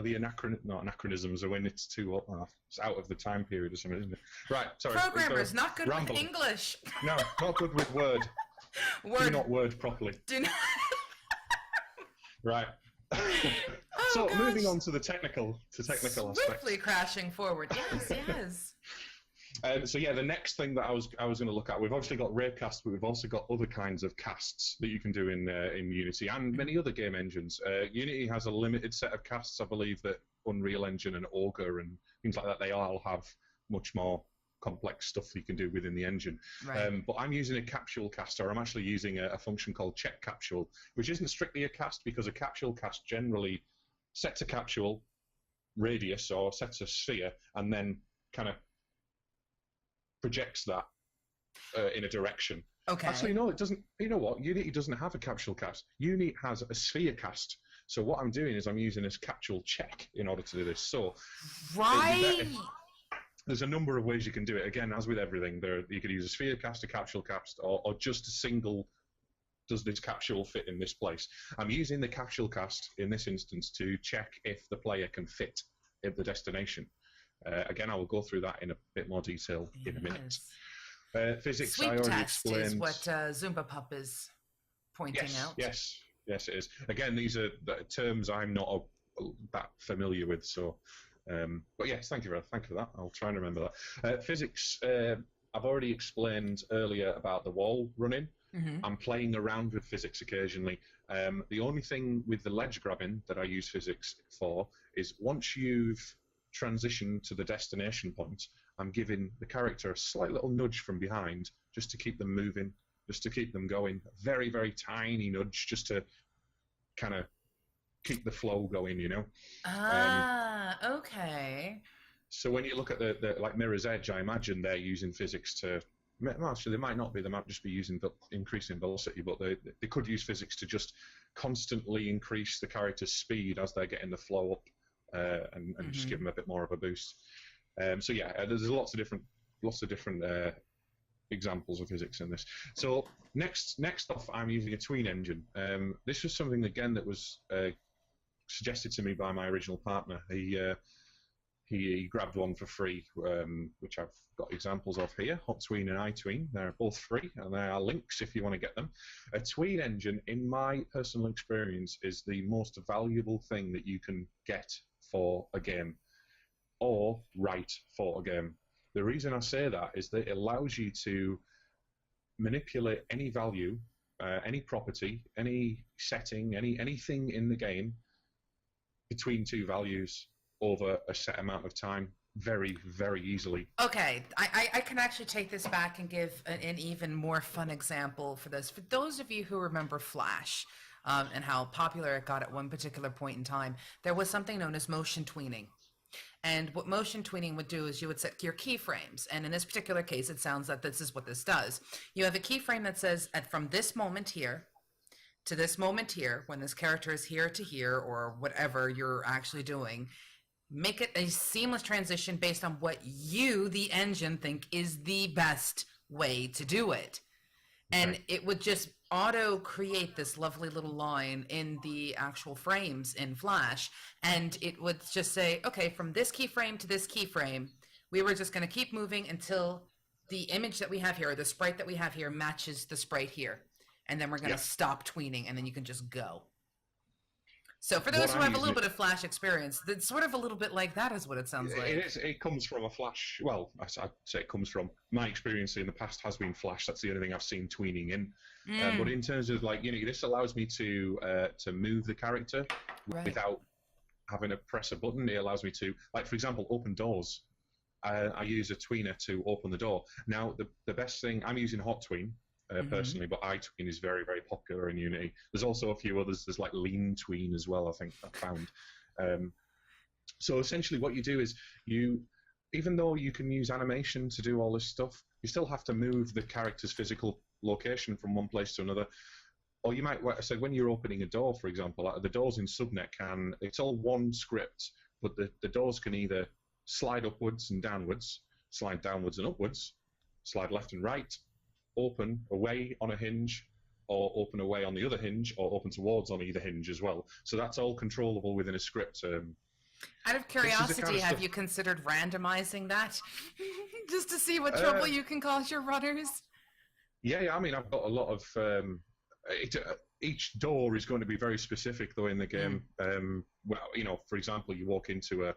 the anachronisms, or when it's it's out of the time period or something, isn't it? Right, sorry. Programmers not good with English. No, not good with Word. Do not word properly. Do not. Right. So moving on to the technical aspects. Swiftly crashing forward. Yes, yes. So yeah, the next thing that I was going to look at, we've obviously got raycast, but we've also got other kinds of casts that you can do in Unity and many other game engines. Unity has a limited set of casts. I believe that Unreal Engine and Ogre and things like that, they all have much more complex stuff you can do within the engine. Right. But I'm using a capsule cast, or I'm actually using a function called check capsule, which isn't strictly a cast, because a capsule cast generally sets a capsule radius or sets a sphere and then kind of projects that in a direction. Okay. Actually, no, it doesn't. You know what? Unity doesn't have a capsule cast. Unity has a sphere cast. So what I'm doing is I'm using this capsule check in order to do this. So right. There's a number of ways you can do it. Again, as with everything, you could use a sphere cast, a capsule cast, or just a single. Does this capsule fit in this place? I'm using the capsule cast in this instance to check if the player can fit at the destination. Again, I will go through that in a bit more detail in a minute. Physics, Sweep I already test explained. is what ZumbaPup is pointing out. Yes, it is. Again, these are terms I'm not that familiar with. So, but yes, thank you for that. I'll try and remember that. Physics, I've already explained earlier about the wall running. Mm-hmm. I'm playing around with physics occasionally. The only thing with the ledge grabbing that I use physics for is once you've transitioned to the destination point, I'm giving the character a slight little nudge from behind just to keep them moving, just to keep them going. A very, very tiny nudge just to kind of keep the flow going, you know? Okay. So when you look at the like Mirror's Edge, I imagine they're using physics to... Well, actually, they might not be. They might just be using increasing velocity, but they could use physics to just constantly increase the character's speed as they're getting the flow up, and just give them a bit more of a boost. So yeah, there's lots of different examples of physics in this. So next off, I'm using a tween engine. This was something again that was suggested to me by my original partner. He grabbed one for free, which I've got examples of here, Hot-Tween and iTween. They're both free, and there are links if you want to get them. A tween engine, in my personal experience, is the most valuable thing that you can get for a game, or write for a game. The reason I say that is that it allows you to manipulate any value, any property, any setting, anything in the game between two values over a set amount of time very, very easily. Okay, I can actually take this back and give an even more fun example for this. For those of you who remember Flash and how popular it got at one particular point in time, there was something known as motion tweening. And what motion tweening would do is you would set your keyframes. And in this particular case, it sounds that this is what this does. You have a keyframe that says from this moment here to this moment here, when this character is here to here, or whatever you're actually doing, make it a seamless transition based on what you, the engine, think is the best way to do it. And it would just auto create this lovely little line in the actual frames in Flash. And it would just say, okay, from this keyframe to this keyframe, we were just going to keep moving until the image that we have here, or the sprite that we have here, matches the sprite here. And then we're going to stop tweening, and then you can just go. So for those who have a little bit of Flash experience, it's sort of a little bit like that is what it sounds like. It is. It comes from a Flash. Well, I'd say it comes from my experience in the past has been Flash. That's the only thing I've seen tweening in. But in terms of like, this allows me to move the character without having to press a button. It allows me to, like, for example, open doors. I use a tweener to open the door. Now, the best thing, I'm using hot tween personally, but iTween is very, very popular in Unity. There's also a few others. There's like lean tween as well, I think I found. So essentially what you do is even though you can use animation to do all this stuff, you still have to move the character's physical location from one place to another. Or you might, I said, when you're opening a door, for example, the doors in Subnet it's all one script, but the doors can either slide upwards and downwards, slide downwards and upwards, slide left and right, open away on a hinge, or open away on the other hinge, or open towards on either hinge as well. So that's all controllable within a script. Out of curiosity, have you considered randomizing that? Just to see what trouble you can cause your runners? Yeah, I mean, I've got a lot of... each door is going to be very specific, though, in the game. Well, for example, you walk into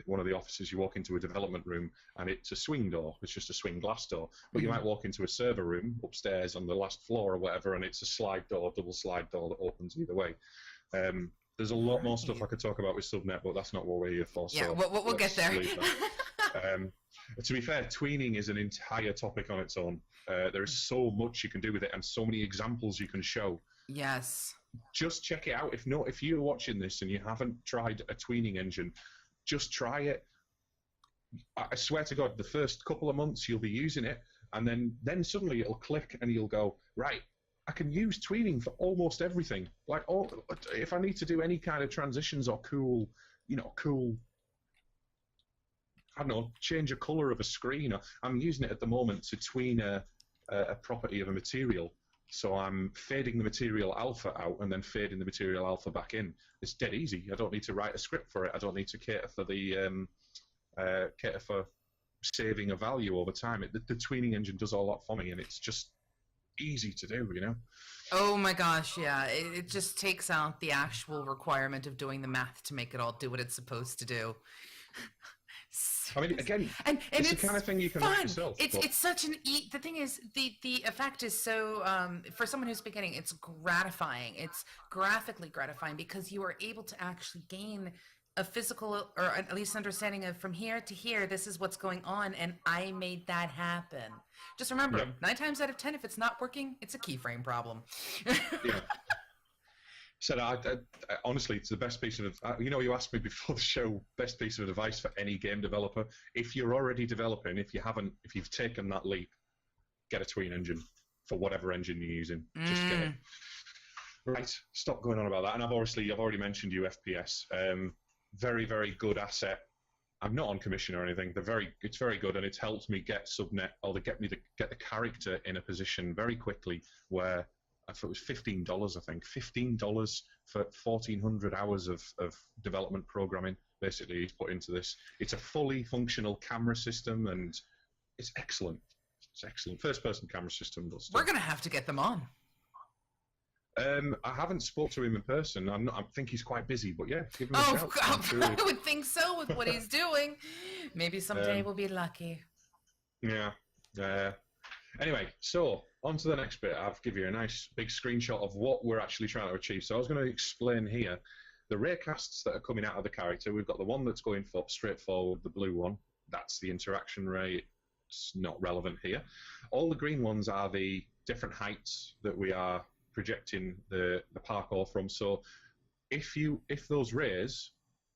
one of the offices, you walk into a development room, and it's a swing door. It's just a swing glass door. But you might walk into a server room upstairs on the last floor or whatever, and it's a slide door, double slide door that opens either way. There's a lot more stuff I could talk about with Subnet, but that's not what we're here for. Yeah, so we'll get there. To be fair, tweening is an entire topic on its own. There is so much you can do with it, and so many examples you can show. Yes. Just check it out. If you're watching this and you haven't tried a tweening engine, just try it. I swear to God, the first couple of months you'll be using it, and then suddenly it'll click, and you'll go, right, I can use tweening for almost everything. Like, if I need to do any kind of transitions or cool, I don't know, change a color of a screen. I'm using it at the moment to tween a property of a material. So I'm fading the material alpha out and then fading the material alpha back in. It's dead easy. I don't need to write a script for it. I don't need to cater for saving a value over time. The tweening engine does all that for me, and it's just easy to do, Oh my gosh, yeah. It just takes out the actual requirement of doing the math to make it all do what it's supposed to do. I mean, again, and it's the kind of thing you can make yourself. It's such an the thing is, the effect is so for someone who's beginning, it's gratifying. It's graphically gratifying because you are able to actually gain a physical, or at least understanding of, from here to here, this is what's going on, and I made that happen. Just remember, 9 times out of 10, if it's not working, it's a keyframe problem. Yeah. So honestly, it's the best piece of you asked me before the show, best piece of advice for any game developer. If you're already developing, if you've taken that leap, get a tween engine for whatever engine you're using. Just get it. Right, stop going on about that. And I've already mentioned FPS. Very, very good asset. I'm not on commission or anything. It's very good, and it's helped me get Subnet, or get the character in a position very quickly where I thought it was $15, I think. $15 for 1,400 hours of development programming, basically, he's put into this. It's a fully functional camera system, and it's excellent. It's excellent. First-person camera system. We're going to have to get them on. I haven't spoke to him in person. I think he's quite busy, but yeah, give him a shout. I would think so with what he's doing. Maybe someday we'll be lucky. Yeah. Anyway, so on to the next bit. I'll give you a nice big screenshot of what we're actually trying to achieve. So I was going to explain here the raycasts that are coming out of the character. We've got the one that's going for straight forward, the blue one. That's the interaction ray. It's not relevant here. All the green ones are the different heights that we are projecting the parkour from. So if those rays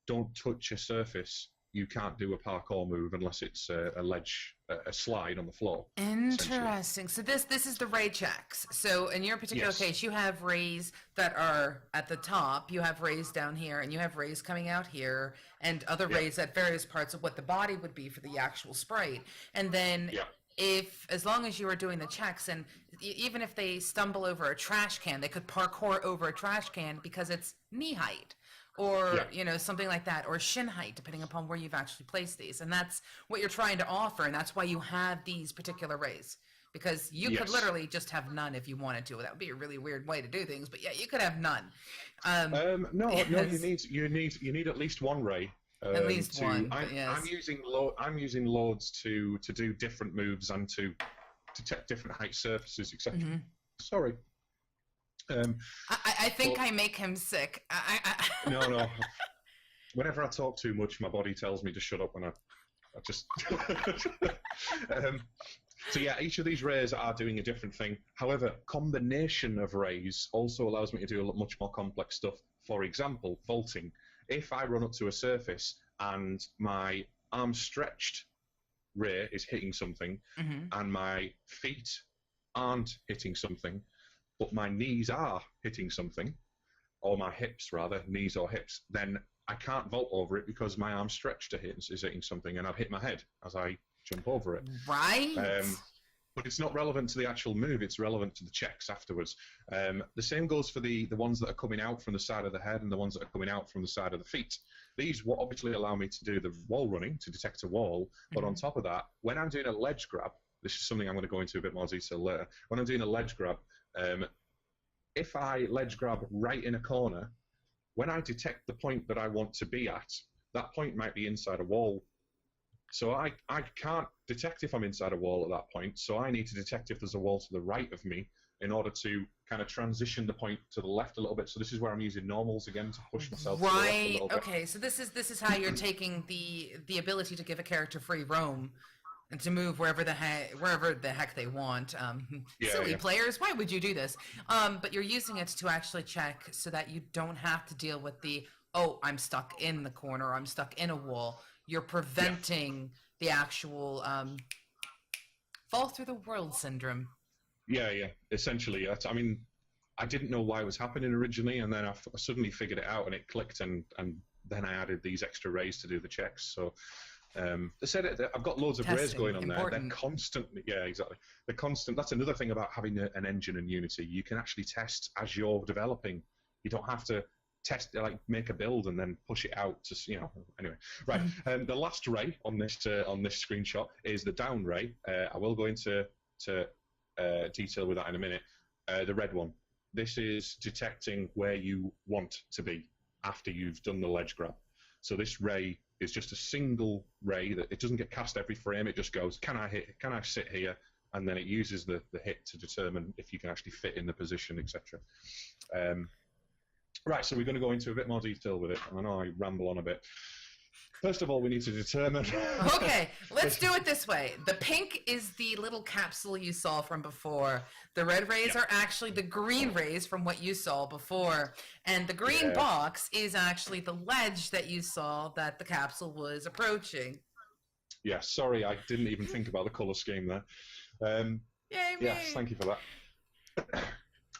don't touch a surface, you can't do a parkour move unless it's a ledge, a slide on the floor. Interesting. So this is the ray checks. So in your particular case, you have rays that are at the top, you have rays down here, and you have rays coming out here, and other rays at various parts of what the body would be for the actual sprite. And then as long as you are doing the checks, and even if they stumble over a trash can, they could parkour over a trash can because it's knee height. Or, something like that, or shin height, depending upon where you've actually placed these. And that's what you're trying to offer, and that's why you have these particular rays. Because you could literally just have none if you wanted to. That would be a really weird way to do things, but yeah, you could have none. No, you need at least one ray. At least one. I'm using loads to do different moves and to detect different height surfaces, etc. Sorry. I think I make him sick. No. Whenever I talk too much, my body tells me to shut up when I I just. So yeah, each of these rays are doing a different thing. However, combination of rays also allows me to do much more complex stuff. For example, vaulting. If I run up to a surface and my arm stretched ray is hitting something, and my feet aren't hitting something, but my knees are hitting something, or my hips rather, knees or hips, then I can't vault over it because my arm stretched is hitting something, and I've hit my head as I jump over it. Right. But it's not relevant to the actual move, it's relevant to the checks afterwards. The same goes for the ones that are coming out from the side of the head and the ones that are coming out from the side of the feet. These will obviously allow me to do the wall running, to detect a wall, but on top of that, when I'm doing a ledge grab, this is something I'm going to go into a bit more detail later, when I'm doing a ledge grab, if I ledge grab right in a corner, when I detect the point that I want to be at, that point might be inside a wall. So I can't detect if I'm inside a wall at that point, so I need to detect if there's a wall to the right of me in order to kind of transition the point to the left a little bit. So this is where I'm using normals again to push myself to the left a little bit. Okay, so this is how you're taking the ability to give a character free roam and to move wherever the heck they want. Silly players, why would you do this? But you're using it to actually check so that you don't have to deal with I'm stuck in the corner, I'm stuck in a wall. You're preventing the actual fall through the world syndrome. Yeah. Essentially, I mean, I didn't know why it was happening originally, and then I suddenly figured it out, and it clicked, and then I added these extra rays to do the checks. So they said I've got loads of rays going on there. They're constantly, exactly. They're constant. That's another thing about having an engine in Unity. You can actually test as you're developing. You don't have to test, like, make a build and then push it out to, anyway. Right. The last ray on this screenshot is the down ray. I will go into detail with that in a minute. The red one. This is detecting where you want to be after you've done the ledge grab. So this ray is just a single ray that it doesn't get cast every frame. It just goes, can I hit? Can I sit here? And then it uses the hit to determine if you can actually fit in the position, etc. Right, so we're going to go into a bit more detail with it. I know I ramble on a bit. First of all, we need to determine... Okay, let's do it this way. The pink is the little capsule you saw from before. The red rays are actually the green rays from what you saw before. And the green box is actually the ledge that you saw that the capsule was approaching. Yeah, sorry, I didn't even think about the colour scheme there. Yay, yes, thank you for that.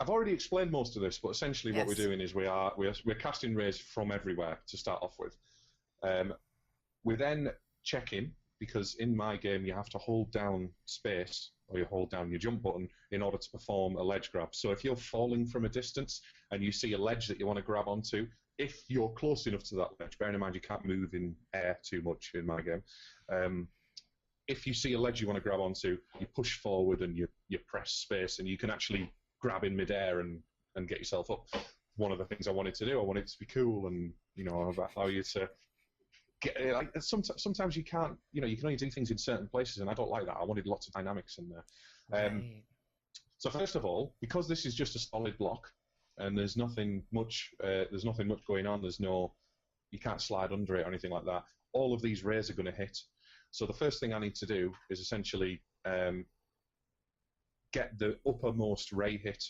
I've already explained most of this, but essentially what we're doing is we're casting rays from everywhere to start off with. We're then checking, because in my game you have to hold down space, or you hold down your jump button in order to perform a ledge grab. So if you're falling from a distance and you see a ledge that you want to grab onto, if you're close enough to that ledge, bearing in mind you can't move in air too much in my game, if you see a ledge you want to grab onto, you push forward and you press space, and you can actually grab in midair and get yourself up. One of the things I wanted to do, I wanted it to be cool, and allow you to get, like, sometimes you can't, you can only do things in certain places, and I don't like that. I wanted lots of dynamics in there. Right. So first of all, because this is just a solid block and there's nothing much going on, you can't slide under it or anything like that, all of these rays are going to hit. So the first thing I need to do is essentially get the uppermost ray hit,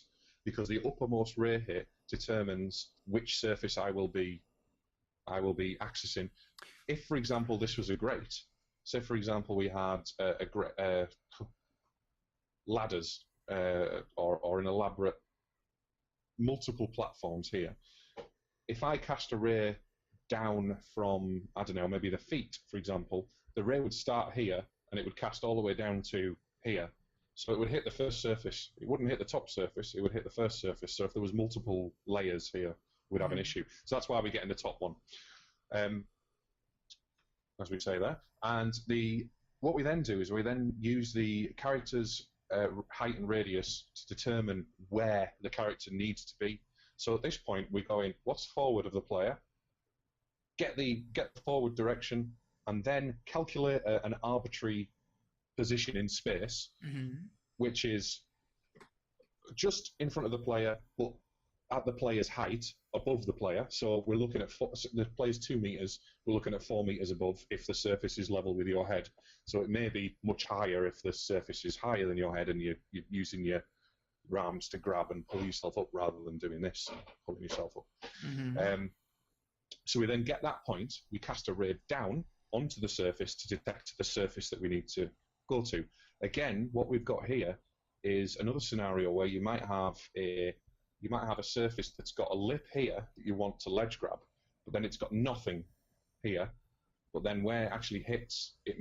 because the uppermost ray hit determines which surface I will be accessing. If, for example, this was a grate, say for example we had ladders or an elaborate multiple platforms here. If I cast a ray down from, I don't know, maybe the feet, for example, the ray would start here and it would cast all the way down to here. So it would hit the first surface. It wouldn't hit the top surface. It would hit the first surface. So if there was multiple layers here, we'd have an issue. So that's why we get in the top one, as we say there. And what we then do is we then use the character's height and radius to determine where the character needs to be. So at this point, we're going, what's forward of the player? Get the forward direction, and then calculate an arbitrary position in space, which is just in front of the player, but at the player's height above the player. So we're looking at the player's 2 meters. We're looking at 4 meters above if the surface is level with your head. So it may be much higher if the surface is higher than your head and you're using your arms to grab and pull yourself up rather than doing this, pulling yourself up. Mm-hmm. So we then get that point. We cast a ray down onto the surface to detect the surface that we need to go to. Again, what we've got here is another scenario where you might have a surface that's got a lip here that you want to ledge grab, but then it's got nothing here. But then where it actually hits, there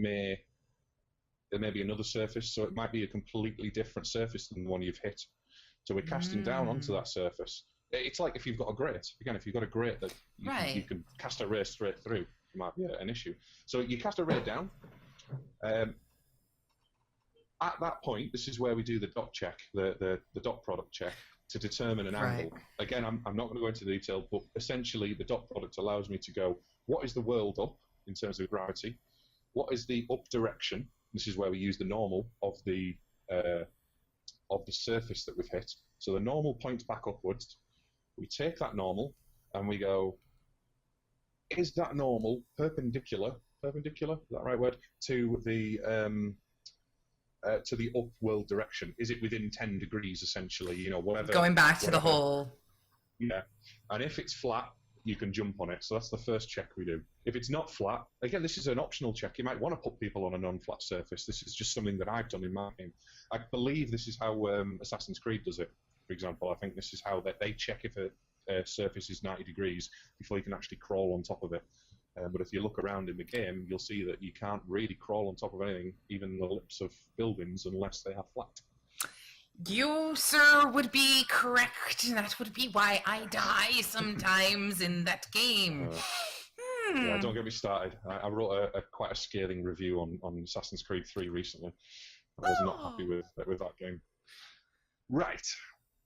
may be another surface, so it might be a completely different surface than the one you've hit. So we're casting down onto that surface. It's like if you've got a grate. Again, if you've got a grate that you can cast a ray straight through, it might be an issue. So you cast a ray down. At that point, this is where we do the dot check, the dot product check, to determine an angle. Again, I'm not going to go into detail, but essentially the dot product allows me to go, what is the world up in terms of gravity? What is the up direction? This is where we use the normal of the surface that we've hit. So the normal points back upwards. We take that normal and we go, is that normal perpendicular, is that the right word, to the upward direction? Is it within 10 degrees, essentially? You know, whatever. Going back to the whole... Yeah. And if it's flat, you can jump on it. So that's the first check we do. If it's not flat, again, this is an optional check. You might want to put people on a non-flat surface. This is just something that I've done in my game. I believe this is how Assassin's Creed does it, for example. I think this is how they check if a surface is 90 degrees before you can actually crawl on top of it. But if you look around in the game, you'll see that you can't really crawl on top of anything, even the lips of buildings, unless they are flat. You, sir, would be correct. That would be why I die sometimes in that game. Yeah, don't get me started. I wrote quite a scathing review on Assassin's Creed 3 recently. I was not happy with that game. Right.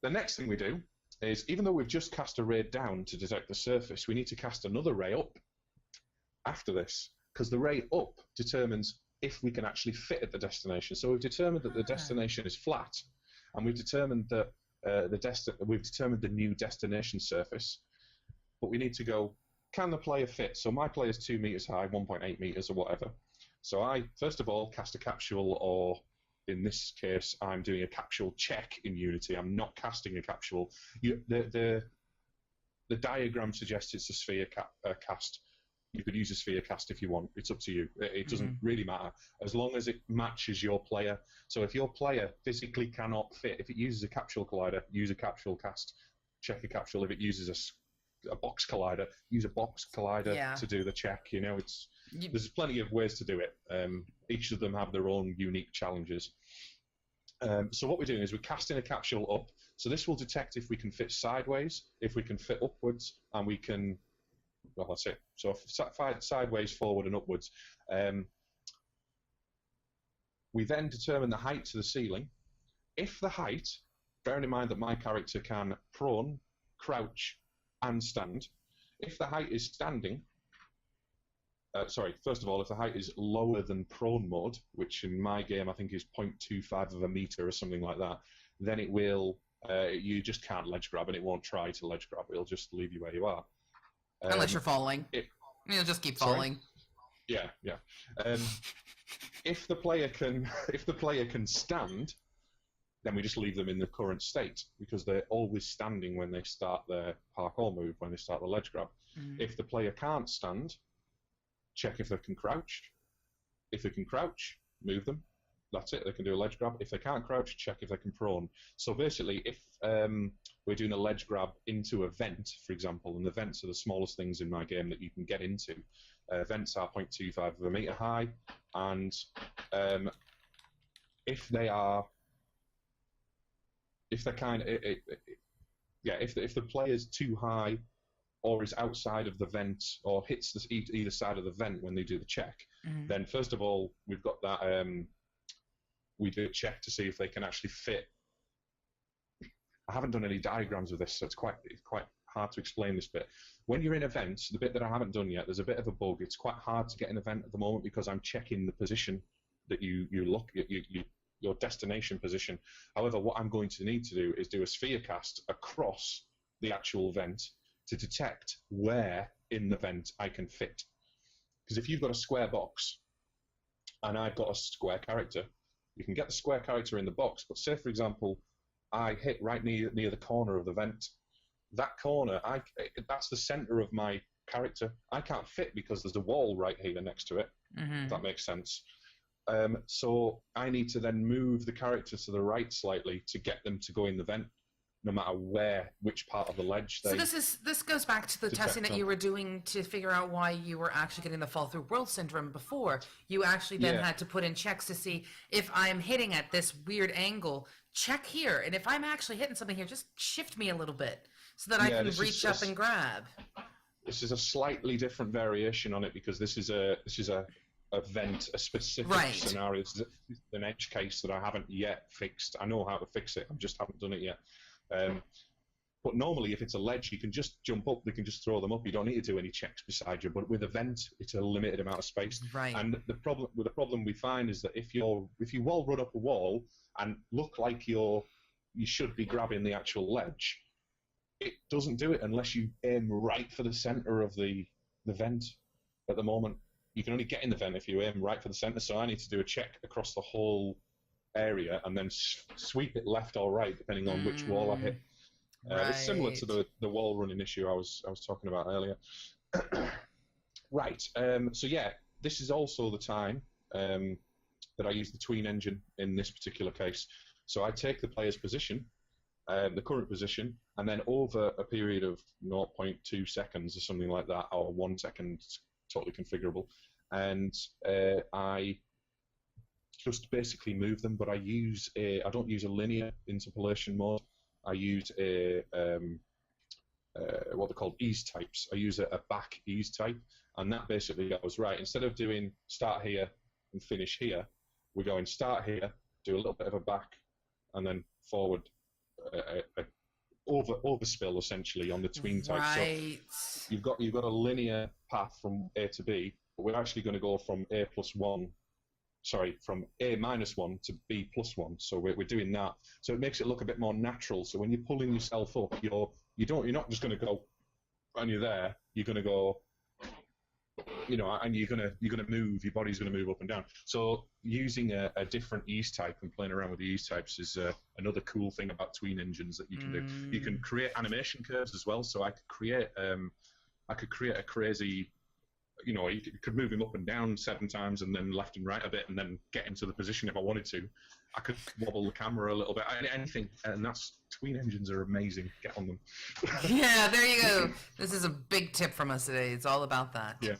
The next thing we do is, even though we've just cast a ray down to detect the surface, we need to cast another ray up after this, because the ray up determines if we can actually fit at the destination. So we've determined that the destination is flat, and we've determined that we've determined the new destination surface, but we need to go, can the player fit? So my player is 2 meters high, 1.8 meters or whatever. So I, first of all, cast a capsule, or in this case, I'm doing a capsule check in Unity. I'm not casting a capsule. The diagram suggests it's a sphere cast. You could use a sphere cast if you want. It's up to you. It doesn't really matter, as long as it matches your player. So if your player physically cannot fit, if it uses a capsule collider, use a capsule cast. Check a capsule. If it uses a box collider, use a box collider to do the check. You know, there's plenty of ways to do it. Each of them have their own unique challenges. So what we're doing is we're casting a capsule up. So this will detect if we can fit sideways, if we can fit upwards, and we can... Well, that's it. So sideways, forward, and upwards. We then determine the height to the ceiling. If the height, bearing in mind that my character can prone, crouch, and stand, if the height is standing, first of all, if the height is lower than prone mode, which in my game I think is 0.25 of a meter or something like that, then it will, you just can't ledge grab, and it won't try to ledge grab. It'll just leave you where you are. Unless you're falling. You'll just keep falling. Yeah. If the player can stand, then we just leave them in the current state, because they're always standing when they start their parkour move, when they start the ledge grab. If the player can't stand, check if they can crouch. If they can crouch, move them. That's it. They can do a ledge grab. If they can't crouch, check if they can prone. So basically, if we're doing a ledge grab into a vent, for example, and the vents are the smallest things in my game that you can get into. Vents are 0.25 of a meter high, and if the player's too high, or is outside of the vent, or hits either side of the vent when they do the check, then first of all we've got that. We do a check to see if they can actually fit. I haven't done any diagrams of this, so it's quite hard to explain this bit. When you're in a vent, the bit that I haven't done yet, there's a bit of a bug. It's quite hard to get in a vent at the moment because I'm checking the position that you look at, your destination position. However, what I'm going to need to do is do a sphere cast across the actual vent to detect where in the vent I can fit. Because if you've got a square box and I've got a square character, you can get the square character in the box, but say, for example, I hit right near the corner of the vent. That corner, that's the center of my character. I can't fit because there's a wall right here next to it, if that makes sense. So I need to then move the character to the right slightly to get them to go in the vent, no matter which part of the ledge they... So this goes back to the testing that you were doing to figure out why you were actually getting the fall through world syndrome before. You actually then had to put in checks to see if I'm hitting at this weird angle, check here. And if I'm actually hitting something here, just shift me a little bit so that I can reach up and grab. This is a slightly different variation on it because this is a vent, a specific scenario. This is an edge case that I haven't yet fixed. I know how to fix it, I just haven't done it yet. But normally, if it's a ledge, you can just jump up. They can just throw them up. You don't need to do any checks beside you. But with a vent, it's a limited amount of space. Right. And the problem we find is that if you wall run up a wall and look like you should be grabbing the actual ledge, it doesn't do it unless you aim right for the center of the vent. At the moment, you can only get in the vent if you aim right for the center. So I need to do a check across the whole area and then sweep it left or right depending on which wall I hit. It's similar to the wall running issue I was talking about earlier. Right. So yeah, this is also the time that I use the tween engine in this particular case. So I take the player's position, the current position, and then over a period of 0.2 seconds or something like that, or 1 second, totally configurable, and I just basically move them, but I don't use a linear interpolation mode. I use what they're called ease types. I use a back ease type, and that basically goes, right, instead of doing start here and finish here, we're going start here, do a little bit of a back, and then forward, overspill essentially on the tween type. Right. So you've got a linear path from A to B, but we're actually going to go from from A -1 to B +1. So we're doing that. So it makes it look a bit more natural. So when you're pulling yourself up, you're not just going to go and you're there. You're going to go, and you're going to move. Your body's going to move up and down. So using a different ease type and playing around with the ease types is another cool thing about tween engines that you can do. You can create animation curves as well. So I could create a crazy. You could move him up and down 7 times and then left and right a bit and then get into the position if I wanted to. I could wobble the camera a little bit, anything. And tween engines are amazing. Get on them. Yeah, there you go. This is a big tip from us today. It's all about that. Yeah.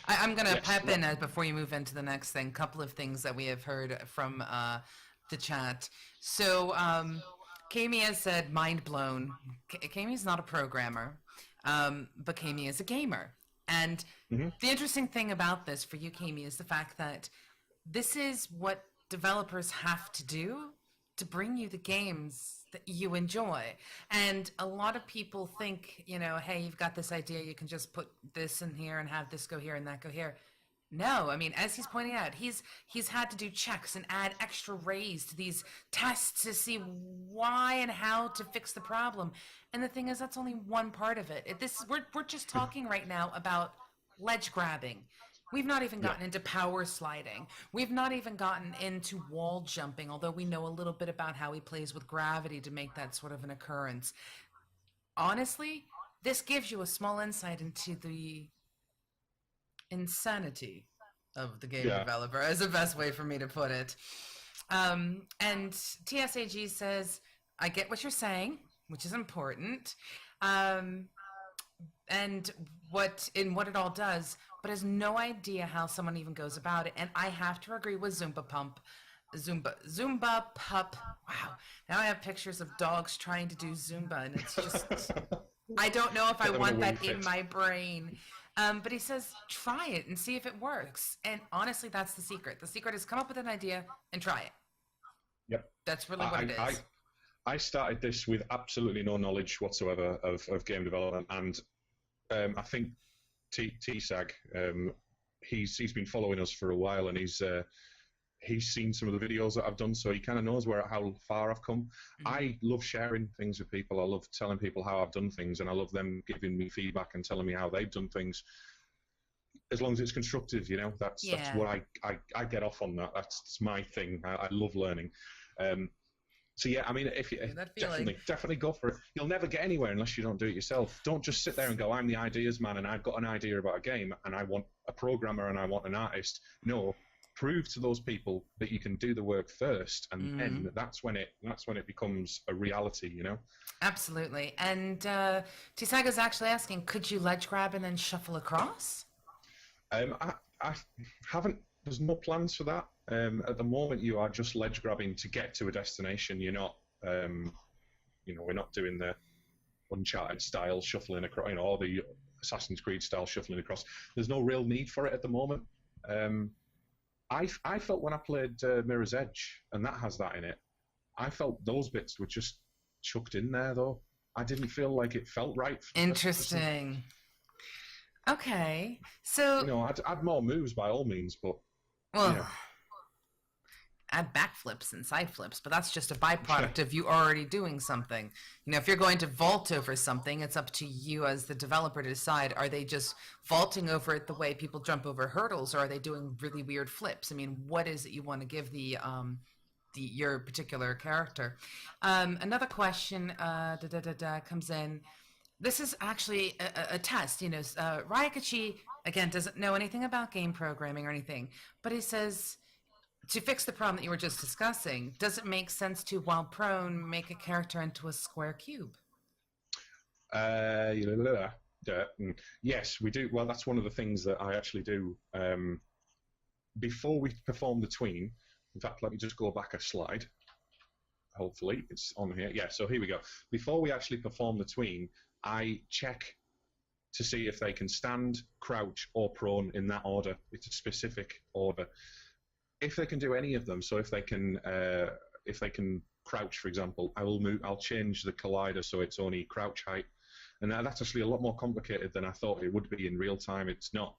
I'm going to pep in before you move into the next thing, a couple of things that we have heard from the chat. So Kami has said, mind blown. Kami's not a programmer, but Kami is a gamer. And the interesting thing about this for you, Kami, is the fact that this is what developers have to do to bring you the games that you enjoy. And a lot of people think, hey, you've got this idea, you can just put this in here and have this go here and that go here. No, I mean, as he's pointing out, he's had to do checks and add extra rays to these tests to see why and how to fix the problem. And the thing is, that's only one part of it. We're just talking right now about ledge grabbing. We've not even gotten into power sliding. We've not even gotten into wall jumping, although we know a little bit about how he plays with gravity to make that sort of an occurrence. Honestly, this gives you a small insight into the insanity of the game developer, is the best way for me to put it. And TSAG says, I get what you're saying, which is important, and what it all does, but has no idea how someone even goes about it. And I have to agree with Zumba Pup. Wow, now I have pictures of dogs trying to do Zumba, and it's just I don't know if I want that in my brain. But he says, try it and see if it works. And honestly, that's the secret. The secret is come up with an idea and try it. Yep. That's really what it is. I started this with absolutely no knowledge whatsoever of game development. And I think TSAG, he's been following us for a while, and he's seen some of the videos that I've done, so he kind of knows how far I've come. I love sharing things with people. I love telling people how I've done things, and I love them giving me feedback and telling me how they've done things. As long as it's constructive, you know, that's what I get off on that. That's my thing. I love learning. So yeah, I mean, if you definitely go for it. You'll never get anywhere unless you don't do it yourself. Don't just sit there and go, I'm the ideas man and I've got an idea about a game and I want a programmer and I want an artist. No, prove to those people that you can do the work first, and then that's when it becomes a reality, you know. Absolutely. And Tisaga's actually asking, could you ledge grab and then shuffle across? I haven't. There's no plans for that. At the moment, you are just ledge grabbing to get to a destination. You're not, we're not doing the Uncharted style shuffling across, or the Assassin's Creed style shuffling across. There's no real need for it at the moment. I felt when I played Mirror's Edge, and that has that in it, I felt those bits were just chucked in there, though. I didn't feel like it felt right. Interesting. Okay, so I'd more moves by all means, but add backflips and side flips, but that's just a byproduct of you already doing something. If you're going to vault over something, it's up to you as the developer to decide, are they just vaulting over it the way people jump over hurdles, or are they doing really weird flips? I mean, what is it you want to give your particular character? Another question comes in. This is actually a test. Ryakachi, again, doesn't know anything about game programming or anything, but he says, to fix the problem that you were just discussing, does it make sense to, while prone, make a character into a square cube? Yes, we do. Well, that's one of the things that I actually do. Before we perform the tween, in fact, let me just go back a slide. Hopefully, it's on here. Yeah, so here we go. Before we actually perform the tween, I check to see if they can stand, crouch, or prone in that order. It's a specific order. If they can do any of them, so if they can crouch, for example, I'll change the collider so it's only crouch height, and that's actually a lot more complicated than I thought it would be in real time. It's not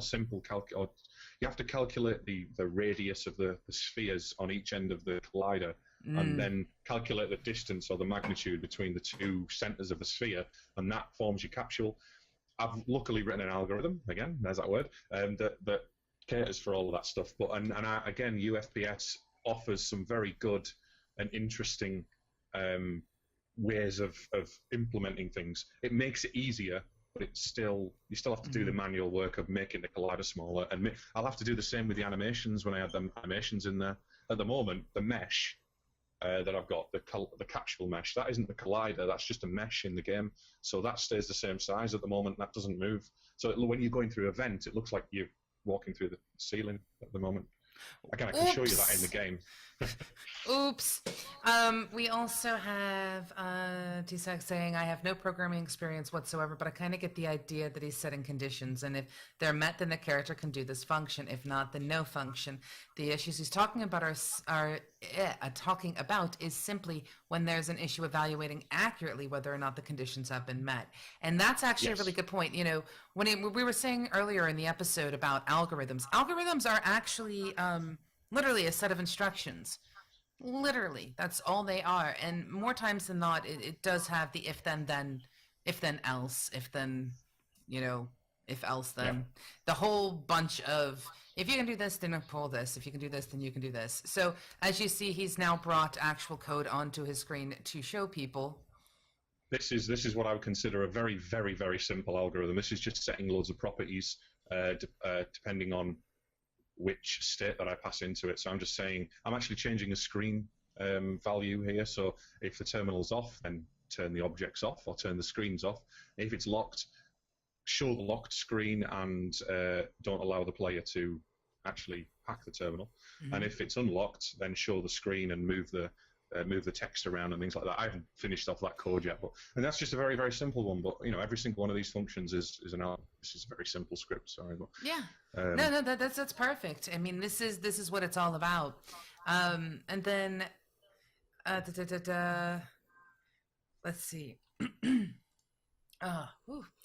simple. You have to calculate the radius of the spheres on each end of the collider, and then calculate the distance or the magnitude between the two centers of the sphere, and that forms your capsule. I've luckily written an algorithm, again, there's that word, that caters for all of that stuff. But again, UFPS offers some very good and interesting ways of implementing things. It makes it easier, but you still have to do the manual work of making the collider smaller. And I'll have to do the same with the animations when I add the animations in there. At the moment, the mesh that I've got, the capsule mesh, that isn't the collider, that's just a mesh in the game. So that stays the same size at the moment, that doesn't move. So when you're going through a vent, it looks like you're walking through the ceiling at the moment. Again, I can show you that in the game. Oops. We also have Tisak saying, I have no programming experience whatsoever, but I kind of get the idea that he's setting conditions, and if they're met, then the character can do this function. If not, then no function. The issues he's talking about is simply when there's an issue evaluating accurately whether or not the conditions have been met. And that's actually a really good point. When we were saying earlier in the episode about algorithms are actually literally a set of instructions. Literally, that's all they are. And more times than not, it does have the if then, if then else, if then, if else then. Yeah. The whole bunch of, if you can do this, then pull this. If you can do this, then you can do this. So as you see, he's now brought actual code onto his screen to show people. This is what I would consider a very, very, very simple algorithm. This is just setting loads of properties depending on which state that I pass into it. So I'm just saying, I'm actually changing a screen value here. So if the terminal's off, then turn the objects off or turn the screens off. If it's locked, show the locked screen and don't allow the player to actually hack the terminal. Mm-hmm. And if it's unlocked, then show the screen and move the text around and things like that. I haven't finished off that code yet, and that's just a very, very simple one. But every single one of these functions is this is a very simple script. Sorry, but yeah, no, that's perfect. I mean, this is what it's all about. And then, let's see.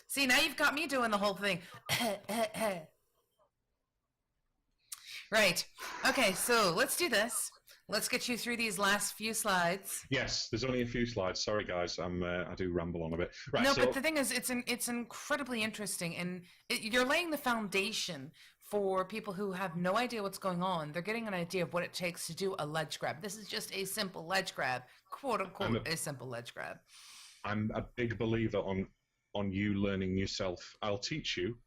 See, now you've got me doing the whole thing. Right. Okay, so let's do this. Let's get you through these last few slides. Yes, there's only a few slides. Sorry, guys, I do ramble on a bit. Right, No, so but the thing is, it's incredibly interesting, and you're laying the foundation for people who have no idea what's going on. They're getting an idea of what it takes to do a ledge grab. This is just a simple ledge grab, quote unquote, a simple ledge grab. I'm a big believer on you learning yourself. I'll teach you.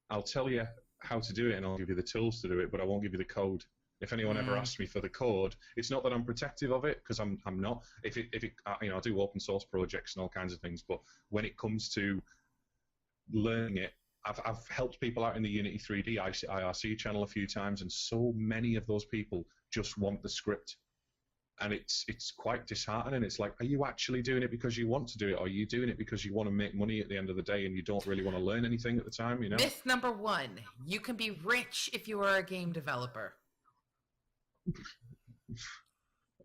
I'll tell you how to do it, and I'll give you the tools to do it, but I won't give you the code. If anyone ever asks me for the code, it's not that I'm protective of it, because I'm not. If it I do open source projects and all kinds of things, but when it comes to learning it, I've helped people out in the Unity 3D IRC channel a few times, and so many of those people just want the script. And it's quite disheartening. It's like, are you actually doing it because you want to do it, or are you doing it because you want to make money at the end of the day and you don't really want to learn anything at the time, you know? Myth number 1, you can be rich if you are a game developer.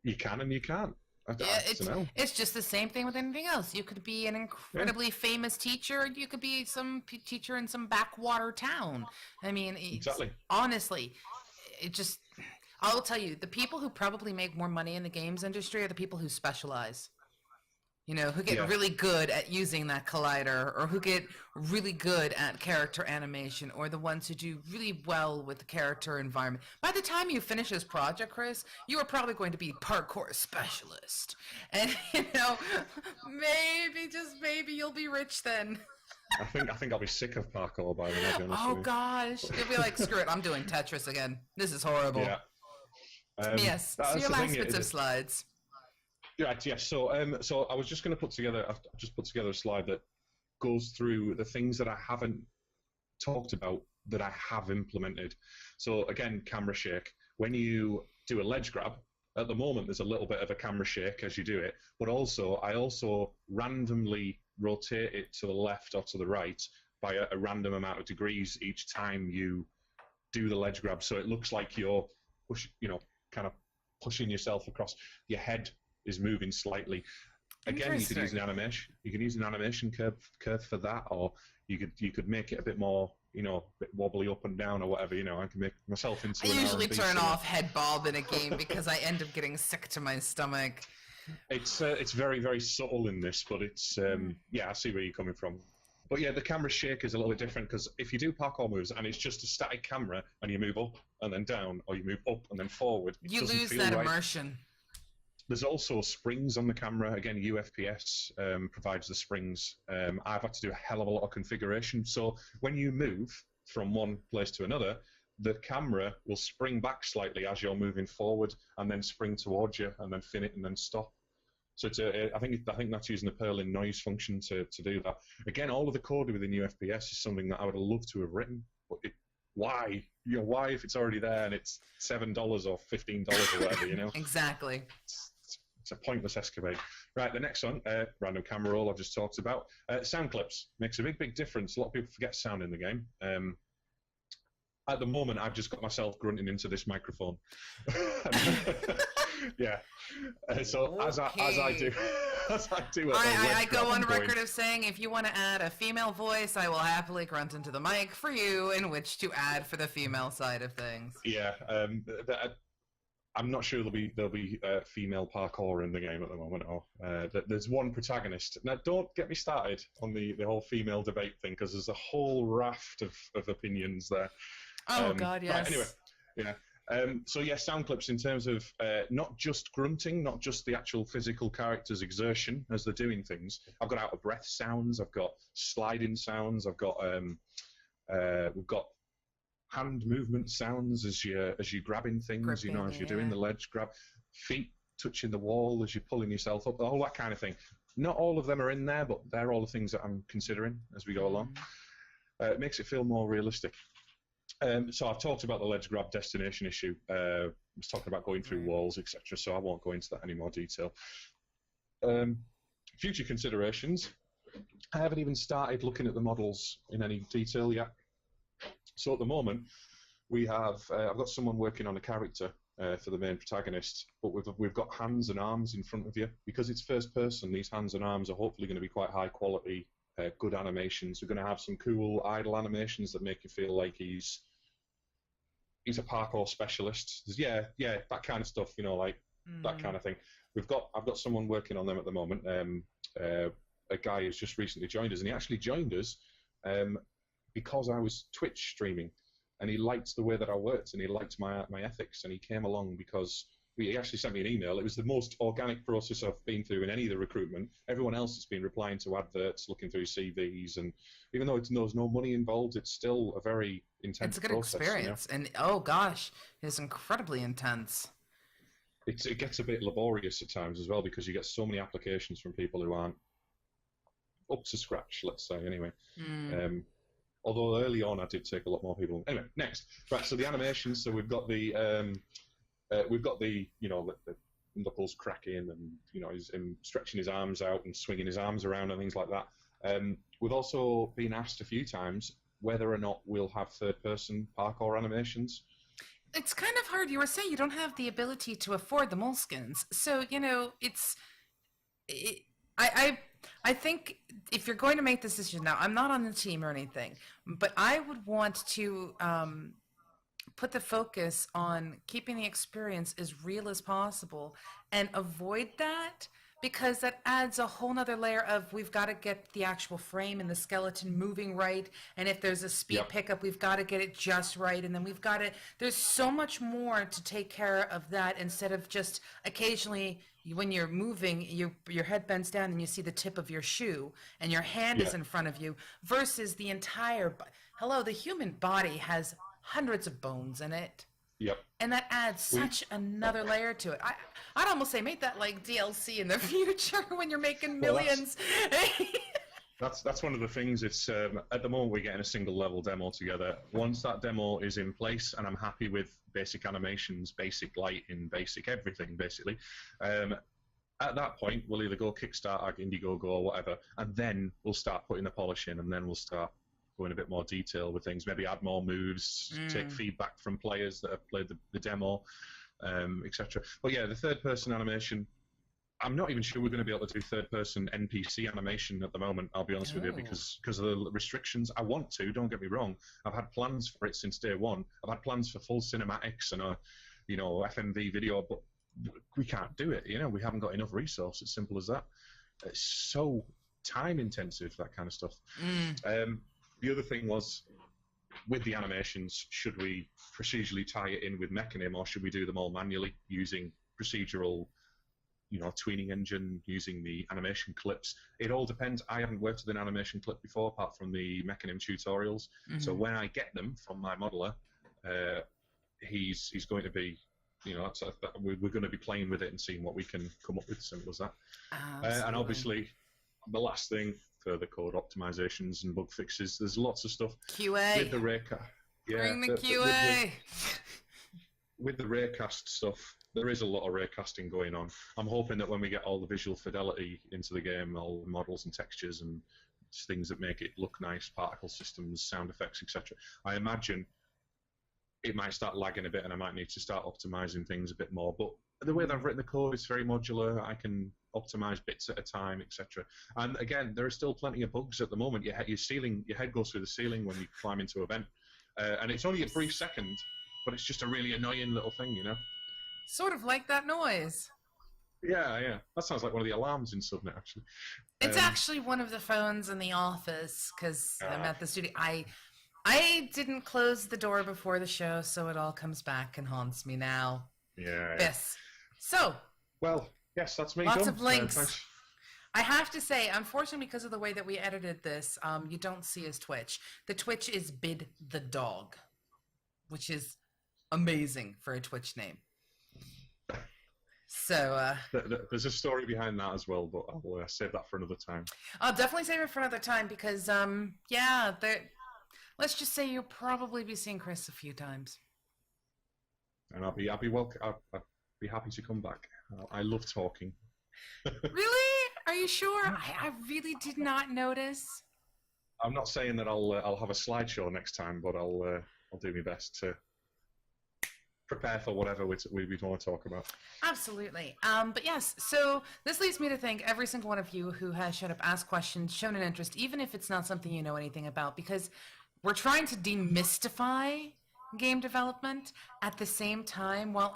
You can and you can't. It's just the same thing with anything else. You could be an incredibly famous teacher. You could be some teacher in some backwater town. I mean, exactly. Honestly, I'll tell you, the people who probably make more money in the games industry are the people who specialize. You know, who get really good at using that collider, or who get really good at character animation, or the ones who do really well with the character environment. By the time you finish this project, Chris, you are probably going to be parkour specialist. And, you know, maybe you'll be rich then. I think I'll be sick of parkour by then, I'll be honest with you. Gosh. You'll be like, screw it, I'm doing Tetris again. This is horrible. Yeah. Yes, so your last bits of slides. Right, yes. So I was just going to put together a slide that goes through the things that I haven't talked about that I have implemented. So again, camera shake. When you do a ledge grab, at the moment there's a little bit of a camera shake as you do it, but I also randomly rotate it to the left or to the right by a random amount of degrees each time you do the ledge grab. So it looks like you're kind of pushing yourself across. Your head is moving slightly. Again, you could use an animation. You can use an animation curve for that, or you could make it a bit more, a bit wobbly up and down or whatever. I can make myself into. I usually turn off head bob in a game because I end up getting sick to my stomach. It's very, very subtle in this, but it's I see where you're coming from. But yeah, the camera shake is a little bit different, because if you do parkour moves and it's just a static camera and you move up and then down, or you move up and then forward, you lose that immersion. There's also springs on the camera. Again, UFPS provides the springs. I've had to do a hell of a lot of configuration. So when you move from one place to another, the camera will spring back slightly as you're moving forward, and then spring towards you, and then fin it, and then stop. So I think that's using the Perlin noise function to do that. Again, all of the code within UFPS is something that I would have loved to have written, but why? Why if it's already there and it's $7 or $15 or whatever, Exactly. It's a pointless escapade. Right, the next one, random camera roll I've just talked about. Sound clips makes a big difference. A lot of people forget sound in the game. At the moment, I've just got myself grunting into this microphone. Yeah. So as I do it, I go on record of saying, if you want to add a female voice, I will happily grunt into the mic for you, in which to add for the female side of things. Yeah. I'm not sure there'll be female parkour in the game at the moment. Or there's one protagonist. Now, don't get me started on the whole female debate thing, because there's a whole raft of opinions there. Oh God, yes. Right, anyway, yeah. So yeah, sound clips in terms of not just grunting, not just the actual physical character's exertion as they're doing things. I've got out of breath sounds. I've got sliding sounds. I've got we've got hand movement sounds as you're grabbing things. Gripping, as you're doing the ledge grab, feet touching the wall as you're pulling yourself up, all that kind of thing. Not all of them are in there, but they're all the things that I'm considering as we go along. It makes it feel more realistic. So I've talked about the ledge grab destination issue. I was talking about going through walls, etc. So I won't go into that in any more detail. Future considerations. I haven't even started looking at the models in any detail yet. So at the moment, we have I've got someone working on a character for the main protagonist, but we've got hands and arms in front of you. Because it's first person, these hands and arms are hopefully going to be quite high quality, good animations. We're going to have some cool idle animations that make you feel like he's he's a parkour specialist. Yeah, that kind of stuff, like that kind of thing. I've got someone working on them at the moment. A guy who's just recently joined us, and he actually joined us because I was Twitch streaming, and he liked the way that I worked, and he liked my ethics, and he came along because he actually sent me an email. It was the most organic process I've been through in any of the recruitment. Everyone else has been replying to adverts, looking through CVs, and even though there's no money involved, it's still a very intense process. It's a good experience, and oh gosh, it's incredibly intense. It gets a bit laborious at times as well because you get so many applications from people who aren't up to scratch, let's say, anyway. Although early on I did take a lot more people. Anyway, next. Right, so the animations, so we've got the the knuckles cracking and him stretching his arms out and swinging his arms around and things like that. We've also been asked a few times whether or not we'll have third-person parkour animations. It's kind of hard. You were saying you don't have the ability to afford the moleskins, so I think if you're going to make this decision now, I'm not on the team or anything, but I would want to put the focus on keeping the experience as real as possible and avoid that, because that adds a whole nother layer of we've got to get the actual frame and the skeleton moving right, and if there's a speed pickup, we've got to get it just right, and then there's so much more to take care of that instead of just occasionally when you're moving, your head bends down and you see the tip of your shoe and your hand is in front of you versus the entire the human body has hundreds of bones in it. Yep. And that adds such another layer to it. I'd almost say make that like DLC in the future when you're making millions. That's one of the things. It's at the moment we're getting a single level demo together. Once that demo is in place and I'm happy with basic animations, basic lighting, basic everything, basically, at that point we'll either go Kickstarter, Indiegogo, or whatever, and then we'll start putting the polish in, and then we'll start going a bit more detail with things, maybe add more moves, take feedback from players that have played the demo, etc. But yeah, the third-person animation, I'm not even sure we're going to be able to do third-person NPC animation at the moment, I'll be honest with you, because of the restrictions. I want to, don't get me wrong. I've had plans for it since day one. I've had plans for full cinematics and FMV video, but we can't do it. We haven't got enough resource. It's simple as that. It's so time-intensive, that kind of stuff. The other thing was, with the animations, should we procedurally tie it in with Mechanim, or should we do them all manually using procedural, tweening engine, using the animation clips? It all depends. I haven't worked with an animation clip before, apart from the Mechanim tutorials. So when I get them from my modeler, he's going to be, we're going to be playing with it and seeing what we can come up with. Simple as that. And obviously, the last thing, further code optimizations and bug fixes. There's lots of stuff. QA. With the Raycast. Bring the QA. With the Raycast stuff, there is a lot of raycasting going on. I'm hoping that when we get all the visual fidelity into the game, all the models and textures and things that make it look nice, particle systems, sound effects, etc., I imagine it might start lagging a bit and I might need to start optimizing things a bit more. But the way that I've written the code, it's very modular. I can optimize bits at a time, etc. And again, there are still plenty of bugs at the moment. Your head goes through the ceiling when you climb into a vent, and it's only a brief second, but it's just a really annoying little thing, Sort of like that noise. Yeah. That sounds like one of the alarms in Subnet, actually. It's actually one of the phones in the office because I'm at the studio. I didn't close the door before the show, so it all comes back and haunts me now. Yeah. Yes. So. Well, yes, that's me. Lots of links. I have to say, unfortunately, because of the way that we edited this, you don't see his Twitch. The Twitch is Bid the Dog, which is amazing for a Twitch name. So there's a story behind that as well, but I'll save that for another time. I'll definitely save it for another time because, let's just say you'll probably be seeing Chris a few times. And I'll be happy to come back. I love talking. Really? Are you sure? I really did not notice. I'm not saying that I'll have a slideshow next time, but I'll do my best to prepare for whatever we want to talk about. Absolutely. But yes, so this leads me to thank every single one of you who has showed up, asked questions, shown an interest, even if it's not something you know anything about, because we're trying to demystify game development at the same time while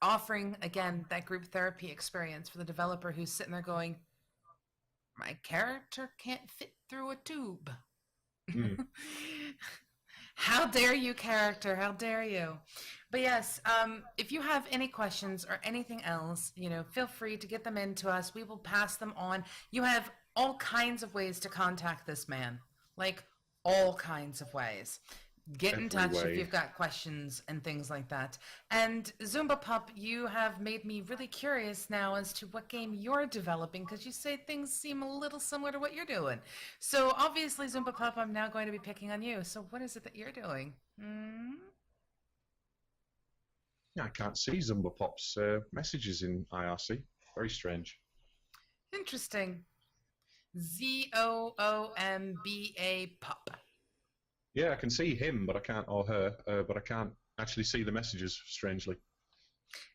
offering, again, that group therapy experience for the developer who's sitting there going, my character can't fit through a tube. Mm. How dare you, character? How dare you? But yes, if you have any questions or anything else, feel free to get them in to us. We will pass them on. You have all kinds of ways to contact this man, like all kinds of ways. Get in touch if you've got questions and things like that. And Zumba Pup, you have made me really curious now as to what game you're developing, because you say things seem a little similar to what you're doing. So obviously, Zumba Pup, I'm now going to be picking on you. So what is it that you're doing? Yeah, I can't see Zumba Pop's messages in IRC. Very strange. Interesting. ZOOMBA Pup. Yeah, I can see him, but I can't, or her, but I can't actually see the messages, strangely.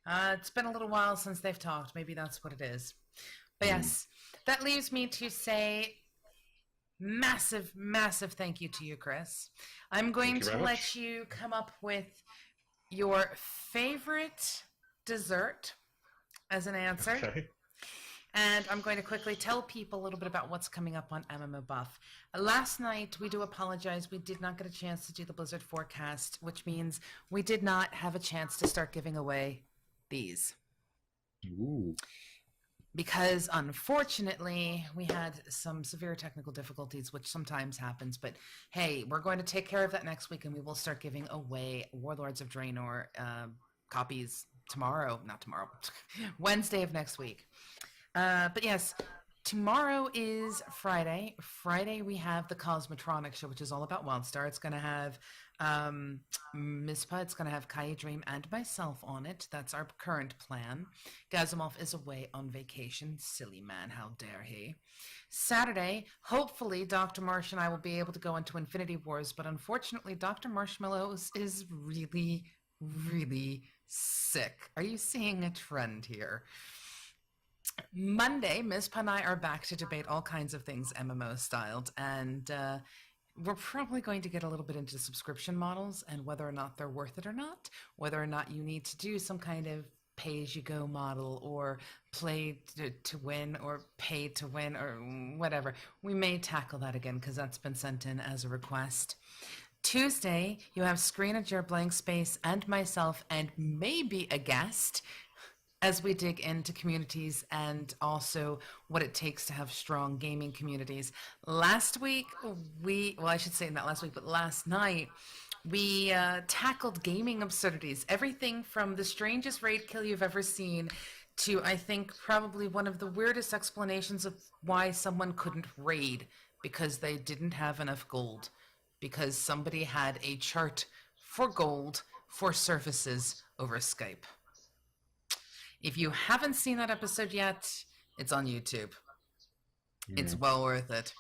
It's been a little while since they've talked. Maybe that's what it is. But yes, that leaves me to say massive, massive thank you to you, Chris. I'm going to let you come up with your favorite dessert as an answer. Okay. And I'm going to quickly tell people a little bit about what's coming up on MMO Buff. Last night, we do apologize. We did not get a chance to do the Blizzard forecast, which means we did not have a chance to start giving away these. Ooh. Because, unfortunately, we had some severe technical difficulties, which sometimes happens. But, hey, we're going to take care of that next week, and we will start giving away Warlords of Draenor copies tomorrow. Not tomorrow. Wednesday of next week. But yes, tomorrow is Friday. Friday we have the Cosmotronic show, which is all about Wildstar. It's going to have Mispa, it's going to have Kai Dream and myself on it. That's our current plan. Gazimov is away on vacation. Silly man, how dare he. Saturday, hopefully Dr. Marsh and I will be able to go into Infinity Wars, but unfortunately Dr. Marshmallows is really, really sick. Are you seeing a trend here? Monday, Ms. Pa and I are back to debate all kinds of things MMO styled, and we're probably going to get a little bit into subscription models and whether or not they're worth it or not, whether or not you need to do some kind of pay-as-you-go model or play to win or pay to win or whatever. We may tackle that again because that's been sent in as a request. Tuesday, you have Screenager, Blank Space, and myself, and maybe a guest as we dig into communities and also what it takes to have strong gaming communities. Last week, I should say not last week, but last night, we tackled gaming absurdities. Everything from the strangest raid kill you've ever seen to, I think, probably one of the weirdest explanations of why someone couldn't raid because they didn't have enough gold. Because somebody had a chart for gold for services over Skype. If you haven't seen that episode yet, it's on YouTube. It's well worth it.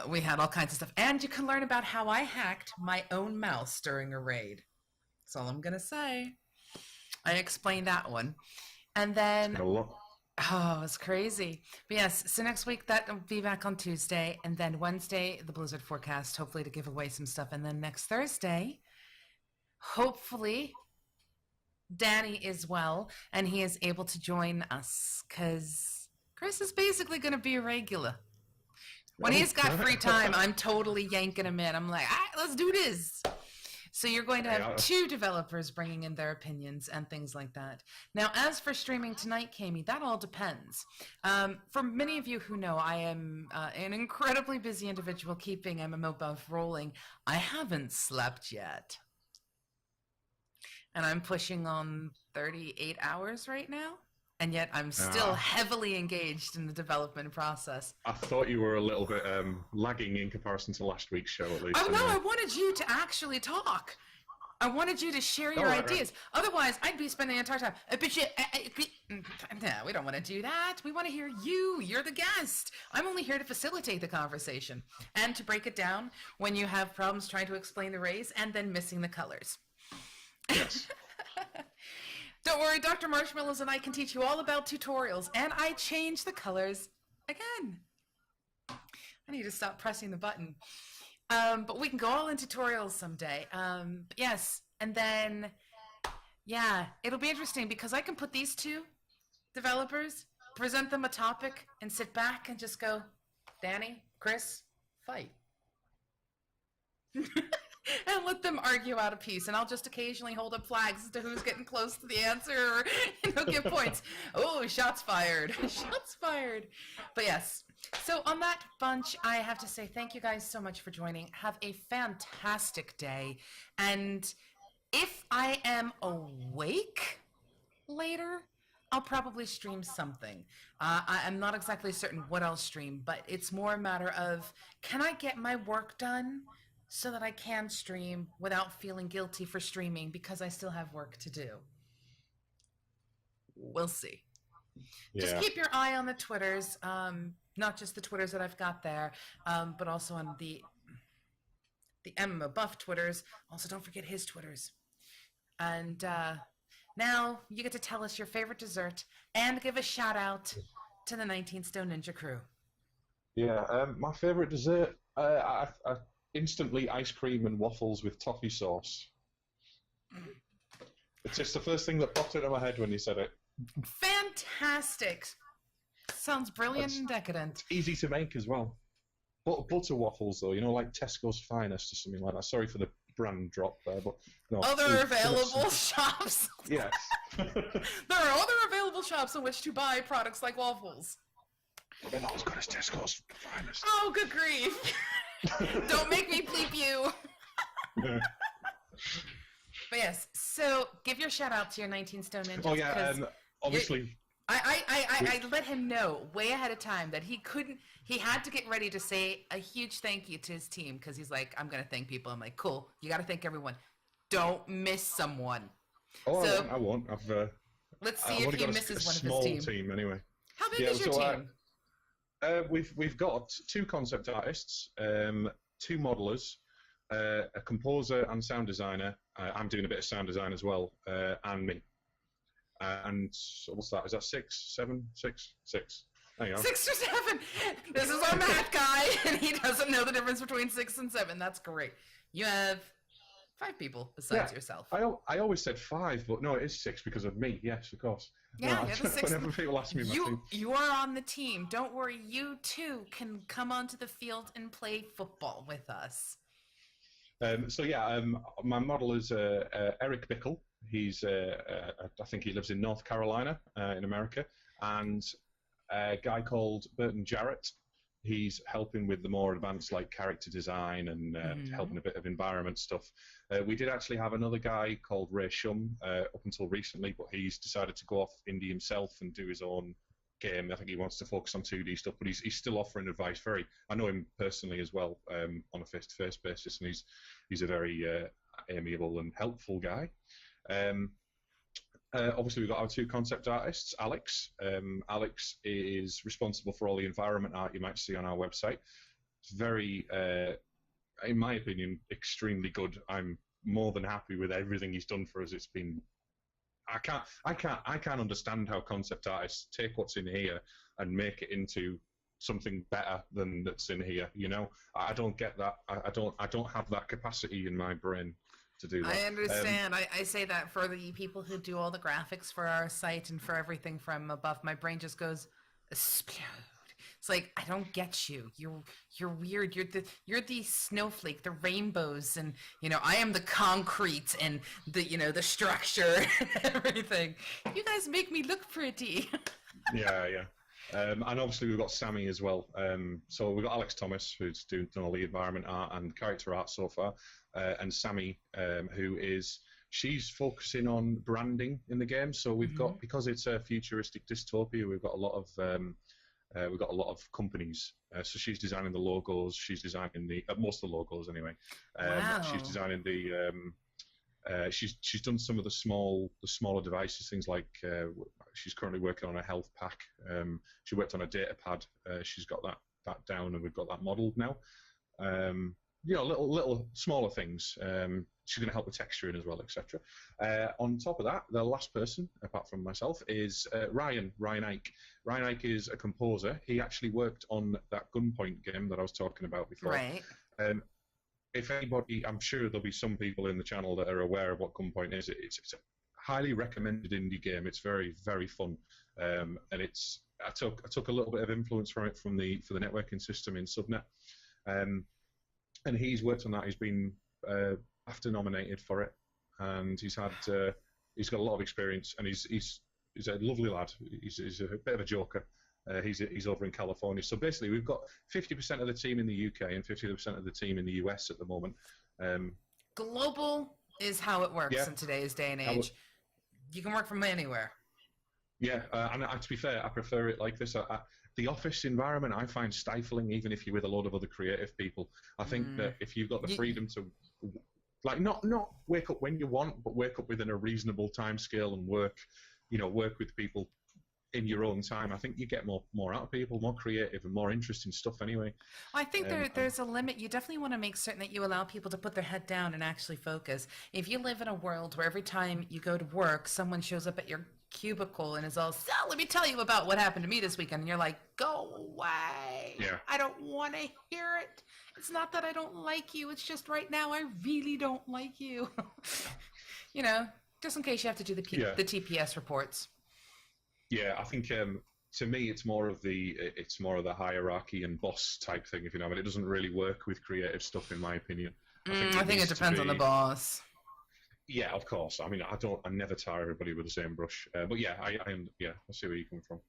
We had all kinds of stuff. And you can learn about how I hacked my own mouse during a raid. That's all I'm going to say. I explained that one. And then... Oh, it's crazy. But yes, so next week, that will be back on Tuesday. And then Wednesday, the Blizzard forecast, hopefully to give away some stuff. And then next Thursday, hopefully... Danny is well, and he is able to join us, because Chris is basically going to be a regular. When he's got free time, I'm totally yanking him in. I'm like, all right, let's do this. So you're going to have two developers bringing in their opinions and things like that. Now, as for streaming tonight, Kami, that all depends. For many of you who know, I am an incredibly busy individual keeping MMOBuff rolling. I haven't slept yet. And I'm pushing on 38 hours right now, and yet I'm still heavily engaged in the development process. I thought you were a little bit lagging in comparison to last week's show, at least. Oh, no, I wanted you to actually talk. I wanted you to share your ideas. Right. Otherwise, I'd be spending the entire time. No, we don't want to do that. We want to hear you. You're the guest. I'm only here to facilitate the conversation and to break it down when you have problems trying to explain the rays and then missing the colors. Yes. Don't worry, Dr. Marshmallows and I can teach you all about tutorials, and I change the colors again. I need to stop pressing the button. But we can go all in tutorials someday. But yes, and then, yeah, it'll be interesting because I can put these two developers, present them a topic, and sit back and just go, Danny, Chris, fight. And let them argue out a piece, and I'll just occasionally hold up flags as to who's getting close to the answer, or give points. Oh, shots fired! Shots fired! But yes. So on that bunch, I have to say thank you guys so much for joining. Have a fantastic day, and if I am awake later, I'll probably stream something. I'm not exactly certain what I'll stream, but it's more a matter of, can I get my work done so that I can stream without feeling guilty for streaming because I still have work to do? We'll see. Yeah. Just keep your eye on the Twitters, not just the Twitters that I've got there, but also on the MMOBuff Twitters. Also, don't forget his Twitters. And now you get to tell us your favorite dessert and give a shout out to the 19 Stone Ninja crew. Yeah, my favorite dessert, I instantly ice cream and waffles with toffee sauce. It's just the first thing that popped into my head when you said it. Fantastic. Sounds brilliant and decadent. It's easy to make as well. Butter waffles, though, like Tesco's Finest or something like that. Sorry for the brand drop there, but no. Other available shops. Yes. There are other available shops in which to buy products like waffles. They're not as good as Tesco's Finest. Oh, good grief. Don't make me bleep you. But yes, so give your shout out to your 19 Stone Ninjas. Oh yeah, obviously. I let him know way ahead of time that he had to get ready to say a huge thank you to his team, because he's like, I'm going to thank people. I'm like, cool, you got to thank everyone. Don't miss someone. Oh, so, I won't. Let's see if he misses one of his team anyway. How big is your team? We've got 2 concept artists, 2 modelers, a composer and sound designer. I'm doing a bit of sound design as well, and me. And so what's that? Is that 6, 7, 6, 6? There you go. 6 or 7. This is our math guy, and he doesn't know the difference between 6 and 7. That's great. You have 5 people besides yourself. I always said 5, but no, it is 6 because of me. Yes, of course. Yeah, no, you're the 6th. Whenever people ask me, you are on the team. Don't worry. You too can come onto the field and play football with us. So yeah, my model is Eric Bickle. He's I think he lives in North Carolina in America, and a guy called Burton Jarrett. He's helping with the more advanced like character design and helping a bit of environment stuff. We did actually have another guy called Ray Shum up until recently, but he's decided to go off indie himself and do his own game. I think he wants to focus on 2D stuff, but he's still offering advice. I know him personally as well on a face-to-face basis, and he's a very amiable and helpful guy. Obviously, we've got our 2 concept artists, Alex. Alex is responsible for all the environment art you might see on our website. It's very, in my opinion, extremely good. I'm more than happy with everything he's done for us. It's been, I can't understand how concept artists take what's in here and make it into something better than that's in here. I don't get that. I don't have that capacity in my brain to do that. I understand. I say that for the people who do all the graphics for our site and for everything from above. My brain just goes explode. It's like, I don't get you. You're weird. You're the snowflake, the rainbows, and I am the concrete and the structure and everything. You guys make me look pretty. Yeah. And obviously we've got Sammy as well. So we've got Alex Thomas, who's done all the environment art and character art so far, and Sammy, she's focusing on branding in the game. So we've got, because it's a futuristic dystopia, we've got a lot of companies. So she's designing the logos. She's designing most of the logos anyway. Wow. She's designing the. She's done some of the smaller devices, things like she's currently working on a health pack. She worked on a data pad. She's got that down, and we've got that modeled now. Little smaller things. She's going to help with texturing as well, etc. On top of that, the last person, apart from myself, is Ryan Ike. Ryan Ike is a composer. He actually worked on that Gunpoint game that I was talking about before. Right. if anybody, I'm sure there'll be some people in the channel that are aware of what Gunpoint is. It's a highly recommended indie game. It's very, very fun, and I took a little bit of influence from it for the networking system in Subnet, um, and he's worked on that. He's been BAFTA nominated for it, and he's got a lot of experience, and he's a lovely lad. He's a bit of a joker. He's over in California. So basically, we've got 50% of the team in the UK and 50% of the team in the US at the moment. Global is how it works in today's day and age. You can work from anywhere. Yeah, and to be fair, I prefer it like this. The office environment I find stifling, even if you're with a lot of other creative people. I think that if you've got the freedom to, like, not wake up when you want, but wake up within a reasonable time scale and work with people in your own time, I think you get more out of people, more creative and more interesting stuff anyway. I think there's a limit. You definitely want to make certain that you allow people to put their head down and actually focus. If you live in a world where every time you go to work, someone shows up at your cubicle and is all, so let me tell you about what happened to me this weekend, and you're like, go away. Yeah. I don't want to hear it. It's not that I don't like you. It's just right now I really don't like you. Just in case you have to do the TPS reports. Yeah, I think to me it's more of the hierarchy and boss type thing, if you know. But it doesn't really work with creative stuff, in my opinion. I think it depends on the boss. Yeah, of course. I mean, I never tar everybody with the same brush. But yeah, I see where you come from.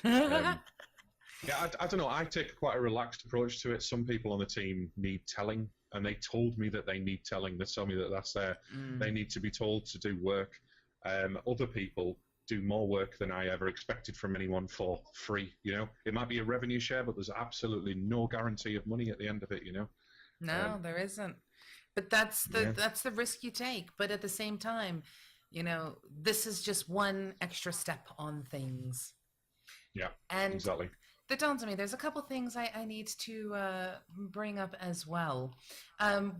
Yeah, I don't know. I take quite a relaxed approach to it. Some people on the team need telling, and they told me that they need telling. They tell me that that's there. They need to be told to do work. Other people do more work than I ever expected from anyone for free. It might be a revenue share, but there's absolutely no guarantee of money at the end of it. No, there isn't. But that's the risk you take. But at the same time, this is just one extra step on things. Yeah, and exactly. That dawns on me. There's a couple things I need to bring up as well.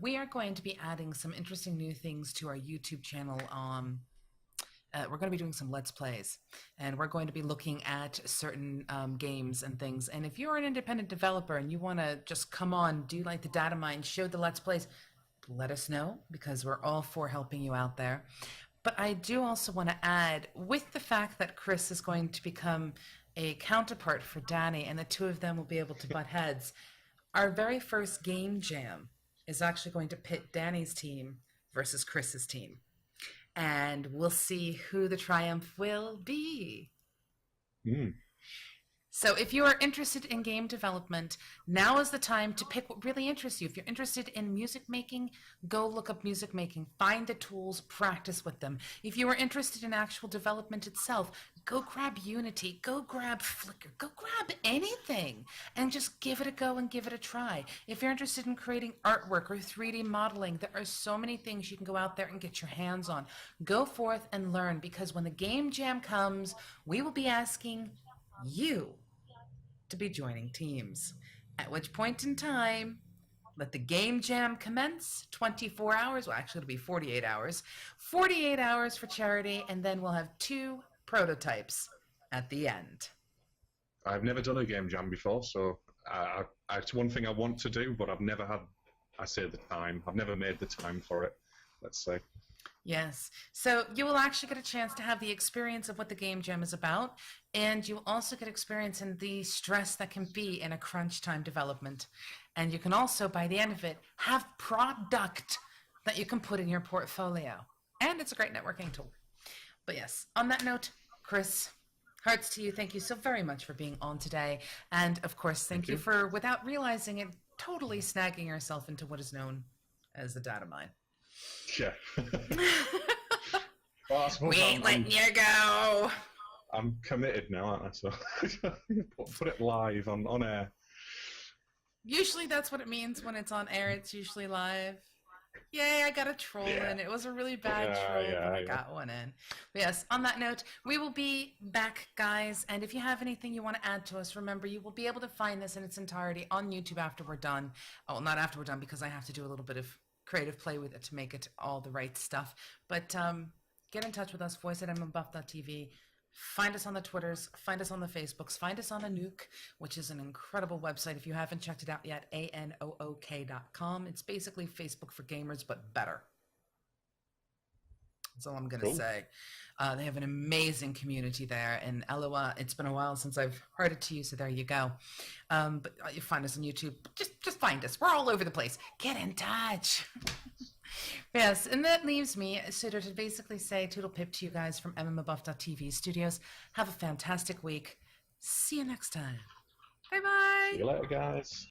We are going to be adding some interesting new things to our YouTube channel. We're going to be doing some Let's Plays, and we're going to be looking at certain games and things. And if you're an independent developer and you want to just come on, do like the Datamine, show the Let's Plays, let us know, because we're all for helping you out there. But I do also want to add, with the fact that Chris is going to become a counterpart for Danny, and the two of them will be able to butt heads, our very first game jam is actually going to pit Danny's team versus Chris's team. And we'll see who the triumph will be. So if you are interested in game development, now is the time to pick what really interests you. If you're interested in music making, go look up music making. Find the tools, practice with them. If you are interested in actual development itself, go grab Unity, go grab Flickr, go grab anything and just give it a go and give it a try. If you're interested in creating artwork or 3D modeling, there are so many things you can go out there and get your hands on. Go forth and learn, because when the game jam comes, we will be asking you to be joining teams. At which point in time, let the game jam commence. 24 hours, well, actually it'll be 48 hours. 48 hours for charity, and then we'll have 2 prototypes at the end. I've never done a game jam before, so it's one thing I want to do, but I've never had, the time. I've never made the time for it, let's say. Yes. So you will actually get a chance to have the experience of what the game jam is about, and you also get experience in the stress that can be in a crunch time development. And you can also, by the end of it, have product that you can put in your portfolio. And it's a great networking tool. But yes, on that note, Chris, hearts to you. Thank you so very much for being on today. And of course, thank you for, without realizing it, totally snagging yourself into what is known as the Datamine. Yeah. Well, we ain't letting you go. I'm committed now, aren't I? So put it live on air. Usually that's what it means when it's on air. It's usually live. Yay, I got a troll in. It was a really bad troll, but I got one in. But yes, on that note, we will be back, guys. And if you have anything you want to add to us, remember, you will be able to find this in its entirety on YouTube after we're done. Oh, not after we're done, because I have to do a little bit of creative play with it to make it all the right stuff. But get in touch with us, voice at MMOBuff.TV. Find us on the Twitters, find us on the Facebooks, find us on Anook, which is an incredible website. If you haven't checked it out yet, anook.com. It's basically Facebook for gamers, but better. That's all I'm going to Cool. say. They have an amazing community there, and LOL, it's been a while since I've heard it to you, so there you go. But you find us on YouTube. Just find us. We're all over the place. Get in touch. Yes, and that leaves me, Suitor, to basically say toodle pip to you guys from MMOBuff.TV studios. Have a fantastic week. See you next time. Bye-bye. See you later, guys.